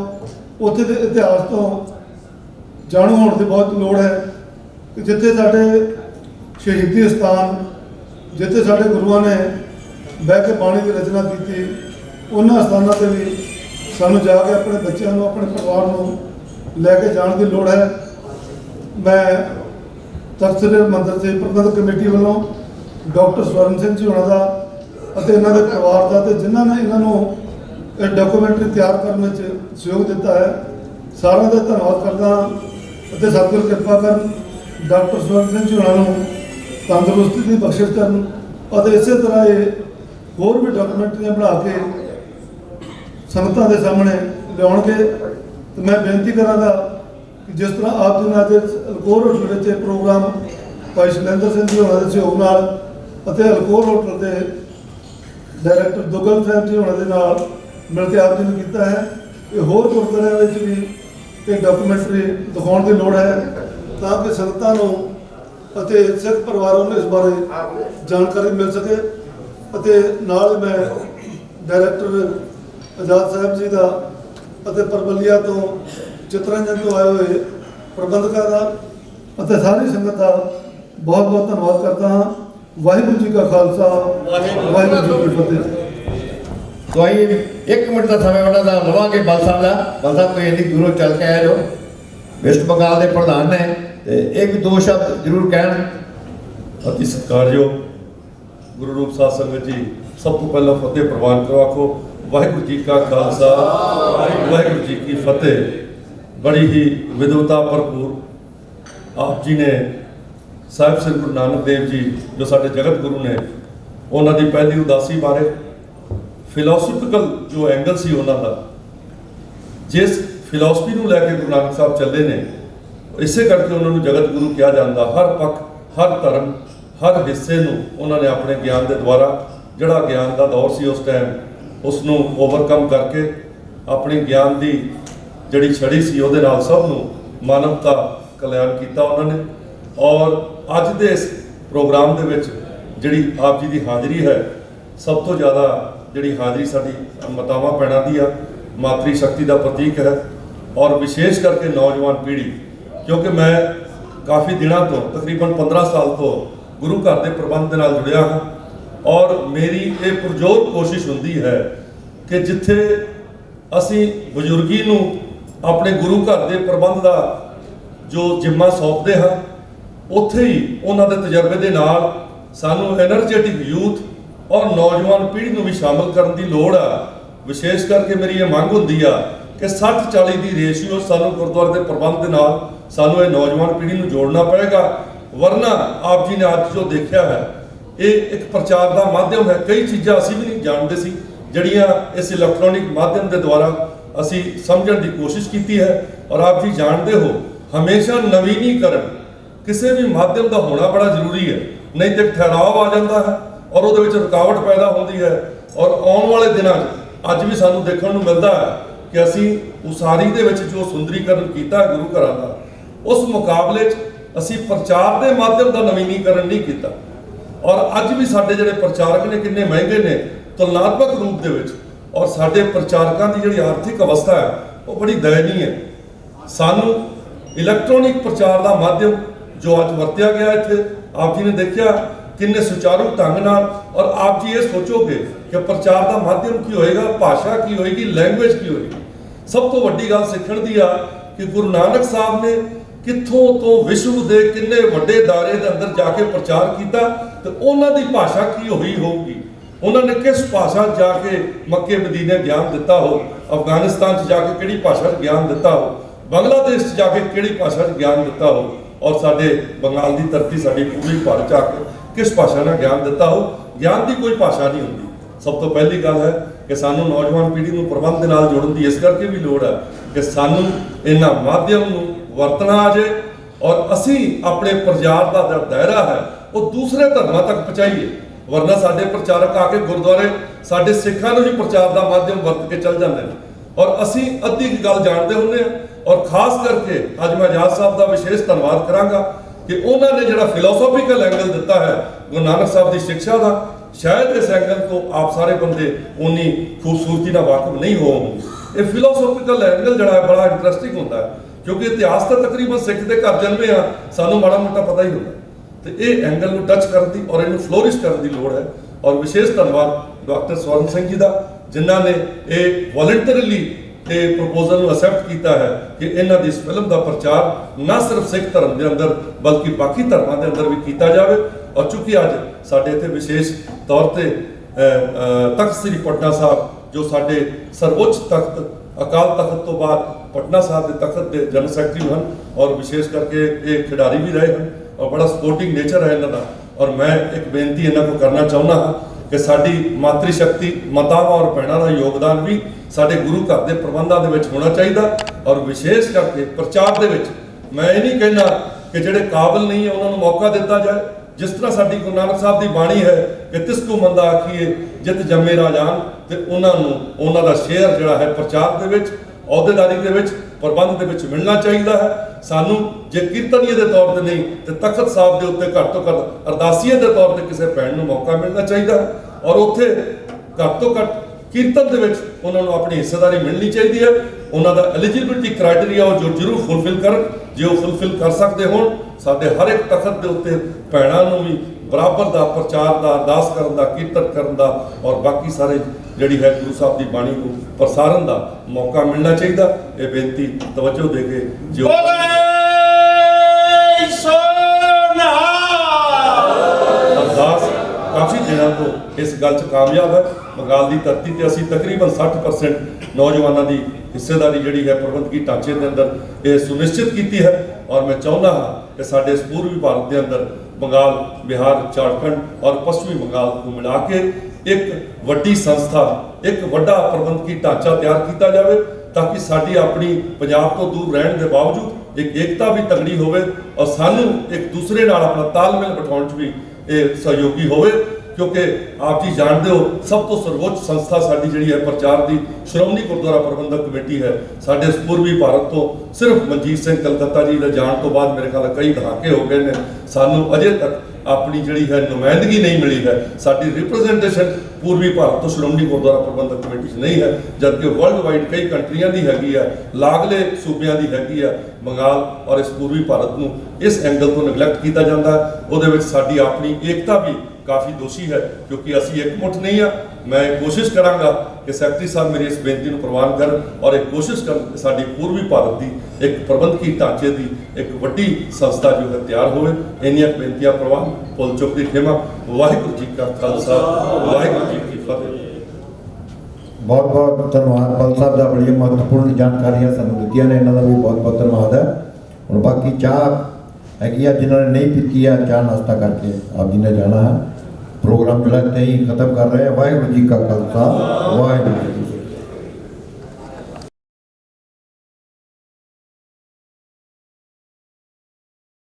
ਉੱਥੇ ਦੇ ਇਤਿਹਾਸ ਤੋਂ ਜਾਣੂ ਹੋਣ ਦੀ ਬਹੁਤ ਲੋੜ ਹੈ ਕਿ ਜਿੱਥੇ ਸਾਡੇ ਸ਼ਹੀਦੀ ਸਥਾਨ, ਜਿੱਥੇ ਸਾਡੇ ਗੁਰੂਆਂ ਨੇ ਬਹਿ ਕੇ ਬਾਣੀ ਦੀ ਰਚਨਾ ਕੀਤੀ, ਉਹਨਾਂ ਸਥਾਨਾਂ 'ਤੇ ਵੀ ਸਾਨੂੰ ਜਾ ਕੇ ਆਪਣੇ ਬੱਚਿਆਂ ਨੂੰ, ਆਪਣੇ ਪਰਿਵਾਰ ਨੂੰ ਲੈ ਕੇ ਜਾਣ ਦੀ ਲੋੜ ਹੈ। ਮੈਂ ਤਖ਼ਤ ਸ੍ਰੀ ਹਰਿਮੰਦਰ ਸਾਹਿਬ ਪ੍ਰਬੰਧਕ ਕਮੇਟੀ ਵੱਲੋਂ ਡਾਕਟਰ ਸਵਰਨ ਸਿੰਘ ਜੀ ਹੋਣਾ ਦਾ ਅਤੇ ਇਹਨਾਂ ਦੇ ਪਰਿਵਾਰ ਦਾ ਤੇ ਜਿਨ੍ਹਾਂ ਨੇ ਇਹਨਾਂ ਨੂੰ ਇਹ ਡਾਕੂਮੈਂਟਰੀ ਤਿਆਰ ਕਰਨ ਵਿੱਚ ਸਹਿਯੋਗ ਦਿੱਤਾ ਹੈ, ਸਾਰਿਆਂ ਦਾ ਧੰਨਵਾਦ ਕਰਦਾ ਹਾਂ ਅਤੇ ਸਤਿਗੁਰ ਕਿਰਪਾ ਕਰਨ, ਡਾਕਟਰ ਸਵਰਨ ਸਿੰਘ ਜੀ ਹੋਣਾ ਨੂੰ ਤੰਦਰੁਸਤੀ ਦੀ ਬਖਸ਼ਿਸ਼ ਕਰਨ ਅਤੇ ਇਸੇ ਤਰ੍ਹਾਂ ਇਹ ਹੋਰ ਵੀ ਡਾਕੂਮੈਂਟਰੀਆਂ ਬਣਾ ਕੇ ਸੰਗਤਾਂ ਦੇ ਸਾਹਮਣੇ ਲਿਆਉਣਗੇ। ਤੇ ਮੈਂ ਬੇਨਤੀ ਕਰਾਂਗਾ ਕਿ ਜਿਸ ਤਰ੍ਹਾਂ ਆਪ ਜੀ ਨੇ ਅੱਜ ਅਲਕੋਰ ਹੋਟਲ ਵਿੱਚ ਇਹ ਪ੍ਰੋਗਰਾਮ ਭਾਈ ਸ਼ੈਲੇਂਦਰ ਸਿੰਘ ਜੀ ਹੋਣਾ ਦੇ ਸਹਿਯੋਗ ਨਾਲ ਅਤੇ ਅਲਕੋਰ ਹੋਟਲ ਦੇ ਡਾਇਰੈਕਟਰ ਦੁਗਲ ਸਾਹਿਬ ਜੀ ਹੋਣਾ ਦੇ ਨਾਲ ਮਿਲ ਕੇ ਆਪ ਜੀ ਨੂੰ ਕੀਤਾ ਹੈ। ਇਹ ਹੋਰ ਗੁਰਦੁਆਰਿਆਂ ਵਿੱਚ ਵੀ ਇਹ ਡਾਕੂਮੈਂਟਰੀ ਦਿਖਾਉਣ ਦੀ ਲੋੜ ਹੈ ਤਾਂ ਕਿ ਸੰਗਤਾਂ ਨੂੰ ਅਤੇ ਸਿੱਖ ਪਰਿਵਾਰਾਂ ਨੂੰ ਇਸ ਬਾਰੇ ਜਾਣਕਾਰੀ ਮਿਲ ਸਕੇ। ਅਤੇ ਨਾਲ ਮੈਂ ਡਾਇਰੈਕਟਰ ਆਜ਼ਾਦ ਸਾਹਿਬ ਜੀ ਦਾ ਅਤੇ ਪਰਬਲੀਆ ਤੋਂ ਚਿਤਰੰਜਨ ਤੋਂ ਆਏ ਹੋਏ ਪ੍ਰਬੰਧਕਾਂ ਦਾ ਅਤੇ ਸਾਰੀ ਸੰਗਤ ਦਾ ਬਹੁਤ ਬਹੁਤ ਧੰਨਵਾਦ ਕਰਦਾ ਹਾਂ। ਵਾਹਿਗੁਰੂ ਜੀ ਕਾ ਖਾਲਸਾ ਵਾਹਿਗੁਰੂ ਜੀ ਕੀ ਫਤਿਹ। तो आइए 1 मिनट का समय ਉਹਨਾਂ ਦਾ ਲਵਾਂਗੇ ਬਲ ਸਾਹਿਬ ਦਾ। ਬਲ ਸਾਹਿਬ ਕੋਈ ਇੰਨੀ ਦੂਰੋਂ ਚੱਲ ਕੇ ਆਏ ਜੋ ਵੈਸਟ ਬੰਗਾਲ ਦੇ ਪ੍ਰਧਾਨ ਨੇ ਤੇ ਇੱਕ ਦੋ ਸ਼ਬਦ ਜ਼ਰੂਰ ਕਹਿਣ। अति सत्कारयोग गुरु रूप साध संगत जी, सब तो पहला फतेह प्रवान करो। आखो वाहिगुरू जी का खालसा वाहिगुरू जी की फतेह। बड़ी ही विद्वता भरपूर आप जी ने साहिब श्री गुरु नानक देव जी जो साडे जगत गुरु ने उन्हों की पहली उदासी बारे फिलोसफिकल जो एंगल सी उन्हों का जिस फिलोसफी को लैके गुरु नानक साहब चले ने इसे करके उन्होंने जगत गुरु कहा जाता। हर पक्ष हर धर्म हर हिस्से उन्होंने अपने ज्ञान के द्वारा जड़ा ज्ञान का दौर सी उस टाइम उसनों ओवरकम करके अपनी ज्ञान की जड़ी छड़ी सी उहदे नाल सब नूं मानवता कल्याण किया उन्होंने। और अज दे इस प्रोग्राम दे विच जिहड़ी आप जी की हाज़री है सब तो ज़्यादा जिहड़ी हाज़री साडी मातावां भैणां दी आ मातृ शक्ति का प्रतीक है। और विशेष करके नौजवान पीढ़ी, क्योंकि मैं काफ़ी दिनों तो तकरीबन 15 साल तो गुरु घर के प्रबंध के नाल जुड़िया हाँ और मेरी ये पुरजोर कोशिश होंदी है कि जिथे असी बजुर्गी नूं अपने गुरु घर के प्रबंध का जो जिम्मा सौंपते हाँ उत्थे ही उन्होंने तजर्बे के नाल सानू एनर्जेटिक यूथ और नौजवान पीढ़ी नूं भी शामिल करने की लोड़ आ। विशेष करके मेरी ये मंग होंदी आ कि 60-40 की रेशियो सानू गुरुद्वारे के प्रबंध के नाल सानू ये नौजवान पीढ़ी नूं जोड़ना पड़ेगा। वरना आप जी ने आज जो देखा है ये एक प्रचार का माध्यम है। कई चीज़ां असी भी नहीं जानते सी जड़ियाँ इस इलैक्ट्रॉनिक माध्यम के द्वारा असी समझने की कोशिश की है। और आप जी जानते हो हमेशा नवीनीकरण किसी भी माध्यम का होना बड़ा जरूरी है, नहीं तो ठहराव आ जाता है और वो रुकावट पैदा होती है। और आने वाले दिनों अज भी सानू देखने को मिलता है कि असी उसारी दे विच जो सुंदरीकरण किया है गुरु घरां दा उस मुकाबले असी प्रचार के माध्यम का नवीनीकरण नहीं किया। और अज भी साडे जिहड़े प्रचारक ने किन्ने महंगे ने तुलनात्मक रूप दे विच और साडे प्रचारकों की जिहड़ी आर्थिक अवस्था है वो बड़ी दयनीय है। सानू इलैक्ट्रॉनिक प्रचार का माध्यम जो अज वरत्या गया इत्थे आप जी ने देखा किन्ने सुचारू ढंग नाल। और आप जी ये सोचोगे कि प्रचार का माध्यम की होएगा, भाषा की होएगी, लैंग्वेज की होएगी। सब तो वड्डी गल सीखण दी आ कि गुरु नानक साहब ने कित्थों तो विश्व के किन्ने वड्डे दायरे के अंदर जाके प्रचार किया तो उन्हां दी भाषा की होई होगी, उन्होंने किस भाषा जाके मक्के मदीने ज्ञान दिता हो, अफगानिस्तान जाके किहड़ी भाषा ज्ञान दिता हो, बांग्लादेश जाके किहड़ी भाषा ज्ञान दिता हो और साडे बंगाल की धरती साडी पूरी भारत जाके किस भाषा ने ज्ञान दिता हो। ज्ञान की कोई भाषा नहीं होंगी। सब तो पहली गल है कि सानू नौजवान पीढ़ी को प्रबंध के नाल जोड़न की इस करके भी लोड़ है कि सानू इन्हां माध्यम नूं वरतना आ जाए और असी अपने प्रचार का जो दायरा है वो दूसरे धर्मां तक पहुँचाइए। वरना साडे प्रचारक आके गुरुद्वारे साडे सिखां नूं ही प्रचार का माध्यम वरत के चल जाते हैं और असी अद्धी गल जानते हुंदे हां। और खास करके अज मैं आजाद साहब का विशेष धन्यवाद करांगा कि उन्होंने जिहड़ा फिलोसॉफिकल एंगल दिता है गुरु नानक साहब की शिक्षा का, शायद इस एंगल को आप सारे बंदे उन्नी खूबसूरती ना वाकिफ नहीं होंगे। ये फिलोसॉफिकल एंगल जिहड़ा है बड़ा इंटरस्टिंग होता है क्योंकि इतिहास तो तकरीबन सिख के घर जन्मे आ सानू माड़ा मोटा पता ही होता है। तो ये एंगल को टच करने की और इन्हें फ्लोरिश करने की लोड़ है। और विशेष धन्यवाद डॉक्टर स्वर्ण सिंह जी का जिन्होंने ये वॉलंटरीली ये प्रपोजल एक्सैप्ट किया है कि इन्हों की इस फिल्म का प्रचार न सिर्फ सिख धर्म के अंदर बल्कि बाकी धर्मों के अंदर भी किया जाए। और चूंकि अज साडे इत्थे विशेष तौर पर तख्त श्री पटना साहब जो साडे सर्वोच्च तख्त अकाल तख्त तो बाद पटना साहब के तख्त के जनरल सैकटरी हैं और विशेष करके ये खिडारी भी रहे हैं और बड़ा सपोर्टिंग नेचर है इन्हों का। और मैं एक बेनती इन्हों को करना चाहुंदा हाँ कि साडी मातृशक्ति मातावां और भैणां दा योगदान भी साडे गुरु घर के प्रबंधों के होना चाहिए। और विशेष करके प्रचार के मैं ये नहीं कहना ਕਿ ਜਿਹੜੇ ਕਾਬਿਲ ਨਹੀਂ ਹੈ ਉਹਨਾਂ ਨੂੰ ਮੌਕਾ ਦਿੱਤਾ ਜਾਏ। ਜਿਸ ਤਰ੍ਹਾਂ ਸਾਡੀ ਗੁਰੂ ਨਾਨਕ ਸਾਹਿਬ ਦੀ ਬਾਣੀ ਹੈ ਕਿ ਤਿਸ ਕੋ ਮੰਦਾ ਆਖੀਏ ਜਿਤ ਜੰਮੇ ਰਾਜਾਨ, ਤੇ ਉਹਨਾਂ ਨੂੰ ਉਹਨਾਂ ਦਾ ਸ਼ੇਅਰ ਜਿਹੜਾ ਹੈ ਪ੍ਰਚਾਰ ਦੇ ਵਿੱਚ, ਅਹੁਦੇਦਾਰੀ ਦੇ ਵਿੱਚ, ਪ੍ਰਬੰਧ ਦੇ ਵਿੱਚ ਮਿਲਣਾ ਚਾਹੀਦਾ ਹੈ। ਸਾਨੂੰ ਜੇ ਕੀਰਤਨੀਏ ਦੇ ਤੌਰ ਤੇ ਨਹੀਂ ਤੇ ਤਖਤ ਸਾਹਿਬ ਦੇ ਉੱਤੇ ਘੱਟ ਤੋਂ ਘੱਟ ਅਰਦਾਸੀਏ ਦੇ ਤੌਰ ਤੇ ਕਿਸੇ ਭੈਣ ਨੂੰ ਮੌਕਾ ਮਿਲਣਾ ਚਾਹੀਦਾ ਹੈ, ਔਰ ਉੱਥੇ ਘੱਟ ਤੋਂ ਘੱਟ ਕੀਰਤਨ ਦੇ ਵਿੱਚ ਉਹਨਾਂ ਨੂੰ ਆਪਣੀ ਹਿੱਸੇਦਾਰੀ ਮਿਲਣੀ ਚਾਹੀਦੀ ਹੈ। ਉਹਨਾਂ ਦਾ ਐਲੀਜੀਬਿਲਟੀ ਕ੍ਰਾਈਟੇਰੀਆ ਉਹ ਜੋ ਜ਼ਰੂਰ ਫੁੱਲਫਿਲ ਕਰਨ। ਜੇ ਉਹ ਫੁੱਲਫਿਲ ਕਰ ਸਕਦੇ ਹੋਣ, ਸਾਡੇ ਹਰ ਇੱਕ ਤਖਤ ਦੇ ਉੱਤੇ ਭੈਣਾਂ ਨੂੰ ਵੀ ਬਰਾਬਰ ਦਾ ਪ੍ਰਚਾਰ ਦਾ, ਅਰਦਾਸ ਕਰਨ ਦਾ, ਕੀਰਤਨ ਕਰਨ ਦਾ ਔਰ ਬਾਕੀ ਸਾਰੇ ਜਿਹੜੀ ਹੈ ਗੁਰੂ ਸਾਹਿਬ ਦੀ ਬਾਣੀ ਨੂੰ ਪ੍ਰਸਾਰਨ ਦਾ ਮੌਕਾ ਮਿਲਣਾ ਚਾਹੀਦਾ। ਇਹ ਬੇਨਤੀ ਤਵੱਜੋ ਦੇ ਕੇ ਜੋ ਅਰਦਾਸ ਕਾਫੀ ਦਿਨਾਂ ਤੋਂ ਇਸ ਗੱਲ 'ਚ ਕਾਮਯਾਬ ਹੈ। ਬੰਗਾਲ ਦੀ ਧਰਤੀ ਤੇ ਅਸੀਂ ਤਕਰੀਬਨ 60% ਨੌਜਵਾਨਾਂ ਦੀ ਹਿੱਸੇਦਾਰੀ ਜਿਹੜੀ ਹੈ ਪ੍ਰਬੰਧਕੀ ਢਾਂਚੇ ਦੇ ਅੰਦਰ ਇਹ ਸੁਨਿਸ਼ਚਿਤ ਕੀਤੀ ਹੈ। ਔਰ ਮੈਂ ਚਾਹੁੰਦਾ ਹਾਂ ਕਿ ਸਾਡੇ ਇਸ ਪੂਰਬੀ ਭਾਰਤ ਦੇ ਅੰਦਰ ਬੰਗਾਲ, ਬਿਹਾਰ, ਝਾਰਖੰਡ ਔਰ ਪੱਛਮੀ ਬੰਗਾਲ ਨੂੰ ਮਿਲਾ ਕੇ ਇੱਕ ਵੱਡੀ ਸੰਸਥਾ, ਇੱਕ ਵੱਡਾ ਪ੍ਰਬੰਧਕੀ ਢਾਂਚਾ ਤਿਆਰ ਕੀਤਾ ਜਾਵੇ ਤਾਂ ਕਿ ਸਾਡੀ ਆਪਣੀ ਪੰਜਾਬ ਤੋਂ ਦੂਰ ਰਹਿਣ ਦੇ ਬਾਵਜੂਦ ਇੱਕ ਏਕਤਾ ਵੀ ਤਗੜੀ ਹੋਵੇ ਔਰ ਸਾਨੂੰ ਇੱਕ ਦੂਸਰੇ ਨਾਲ ਆਪਣਾ ਤਾਲਮੇਲ ਬਿਠਾਉਣ 'ਚ ਵੀ ਇਹ ਸਹਿਯੋਗੀ ਹੋਵੇ। ਕਿਉਂਕਿ ਆਪ ਜੀ ਜਾਣਦੇ ਹੋ ਸਭ ਤੋਂ ਸਰਵੋੱਚ ਸੰਸਥਾ ਸਾਡੀ ਜਿਹੜੀ ਹੈ ਪ੍ਰਚਾਰ ਦੀ ਸ਼੍ਰੋਮਣੀ ਗੁਰਦੁਆਰਾ ਪ੍ਰਬੰਧਕ ਕਮੇਟੀ ਹੈ। ਸਾਡੇ ਇਸ ਪੂਰਬੀ ਭਾਰਤ ਤੋਂ ਸਿਰਫ ਮਨਜੀਤ ਸਿੰਘ ਕਲਕੱਤਾ ਜੀ ਦੇ ਜਾਣ ਤੋਂ ਬਾਅਦ ਮੇਰੇ ਖਿਆਲ ਕਈ ਦਹਾਕੇ ਹੋ ਗਏ ਨੇ, ਸਾਨੂੰ ਅਜੇ ਤੱਕ ਆਪਣੀ ਜਿਹੜੀ ਹੈ ਨੁਮਾਇੰਦਗੀ ਨਹੀਂ ਮਿਲੀ ਹੈ। ਸਾਡੀ ਰਿਪਰੈਜ਼ੈਂਟੇਸ਼ਨ ਪੂਰਬੀ ਭਾਰਤ ਤੋਂ ਸ਼੍ਰੋਮਣੀ ਗੁਰਦੁਆਰਾ ਪ੍ਰਬੰਧਕ ਕਮੇਟੀ 'ਚ ਨਹੀਂ ਹੈ, ਜਦਕਿ ਵਰਲਡ ਵਾਈਡ ਕਈ ਕੰਟਰੀਆਂ ਦੀ ਹੈਗੀ ਆ, ਲਾਗਲੇ ਸੂਬਿਆਂ ਦੀ ਹੈਗੀ ਆ। ਬੰਗਾਲ ਔਰ ਇਸ ਪੂਰਬੀ ਭਾਰਤ ਨੂੰ ਇਸ ਐਂਗਲ ਤੋਂ ਨੈਗਲੈਕਟ ਕੀਤਾ ਜਾਂਦਾ ਹੈ। ਉਹਦੇ ਵਿੱਚ ਸਾਡੀ ਆਪਣੀ ਏਕਤਾ ਵੀ ਕਾਫੀ ਦੋਸ਼ੀ ਹੈ ਕਿਉਂਕਿ ਅਸੀਂ ਇਕਮੁੱਠ ਨਹੀਂ ਆ। ਮੈਂ ਕੋਸ਼ਿਸ਼ ਕਰਾਂਗਾ ਕਿ ਸੈਕਟਰੀ ਸਾਹਿਬ ਮੇਰੀ ਇਸ ਬੇਨਤੀ ਨੂੰ ਪ੍ਰਵਾਨ ਕਰਨ ਔਰ ਇੱਕ ਕੋਸ਼ਿਸ਼ ਕਰਨ ਕਿ ਸਾਡੀ ਪੂਰਬੀ ਭਾਰਤ ਦੀ ਇੱਕ ਪ੍ਰਬੰਧਕੀ ਢਾਂਚੇ ਦੀ ਇੱਕ ਵੱਡੀ ਸੰਸਥਾ ਜੋ ਹੈ ਤਿਆਰ ਹੋਵੇ। ਇੰਨੀਆਂ ਬੇਨਤੀਆਂ ਪ੍ਰਵਾਨ ਭੁੱਲ ਚੁੱਕ ਦੀ ਖਿਮਾ। ਵਾਹਿਗੁਰੂ ਜੀ ਕਾ ਖਾਲਸਾ, ਵਾਹਿਗੁਰੂ ਜੀ ਕੀ ਫਤਿਹ। ਬਹੁਤ ਬਹੁਤ ਧੰਨਵਾਦ ਪਲ ਸਾਹਿਬ ਦਾ, ਬੜੀਆਂ ਮਹੱਤਵਪੂਰਨ ਜਾਣਕਾਰੀਆਂ ਸਾਨੂੰ ਦਿੱਤੀਆਂ ਨੇ, ਇਹਨਾਂ ਦਾ ਵੀ ਬਹੁਤ ਬਹੁਤ ਧੰਨਵਾਦ ਹੈ। ਹੁਣ ਬਾਕੀ ਚਾਹ ਹੈਗੀ ਆ, ਜਿਨ੍ਹਾਂ ਨੇ ਨਹੀਂ ਪੀਤੀ ਆ ਚਾਹ ਨਾਸ਼ਤਾ ਕਰਕੇ ਆਪ ਜੀ ਨੇ ਜਾਣਾ ਹੈ। ਪ੍ਰੋਗਰਾਮ ਜਿਹੜਾ ਇੱਥੇ ਹੀ ਖਤਮ ਕਰ ਰਹੇ ਹਾਂ। ਵਾਹਿਗੁਰੂ ਜੀ ਕਾ ਖਾਲਸਾ, ਵਾਹਿਗੁਰੂ ਜੀ ਕੀ ਫਤਿਹ।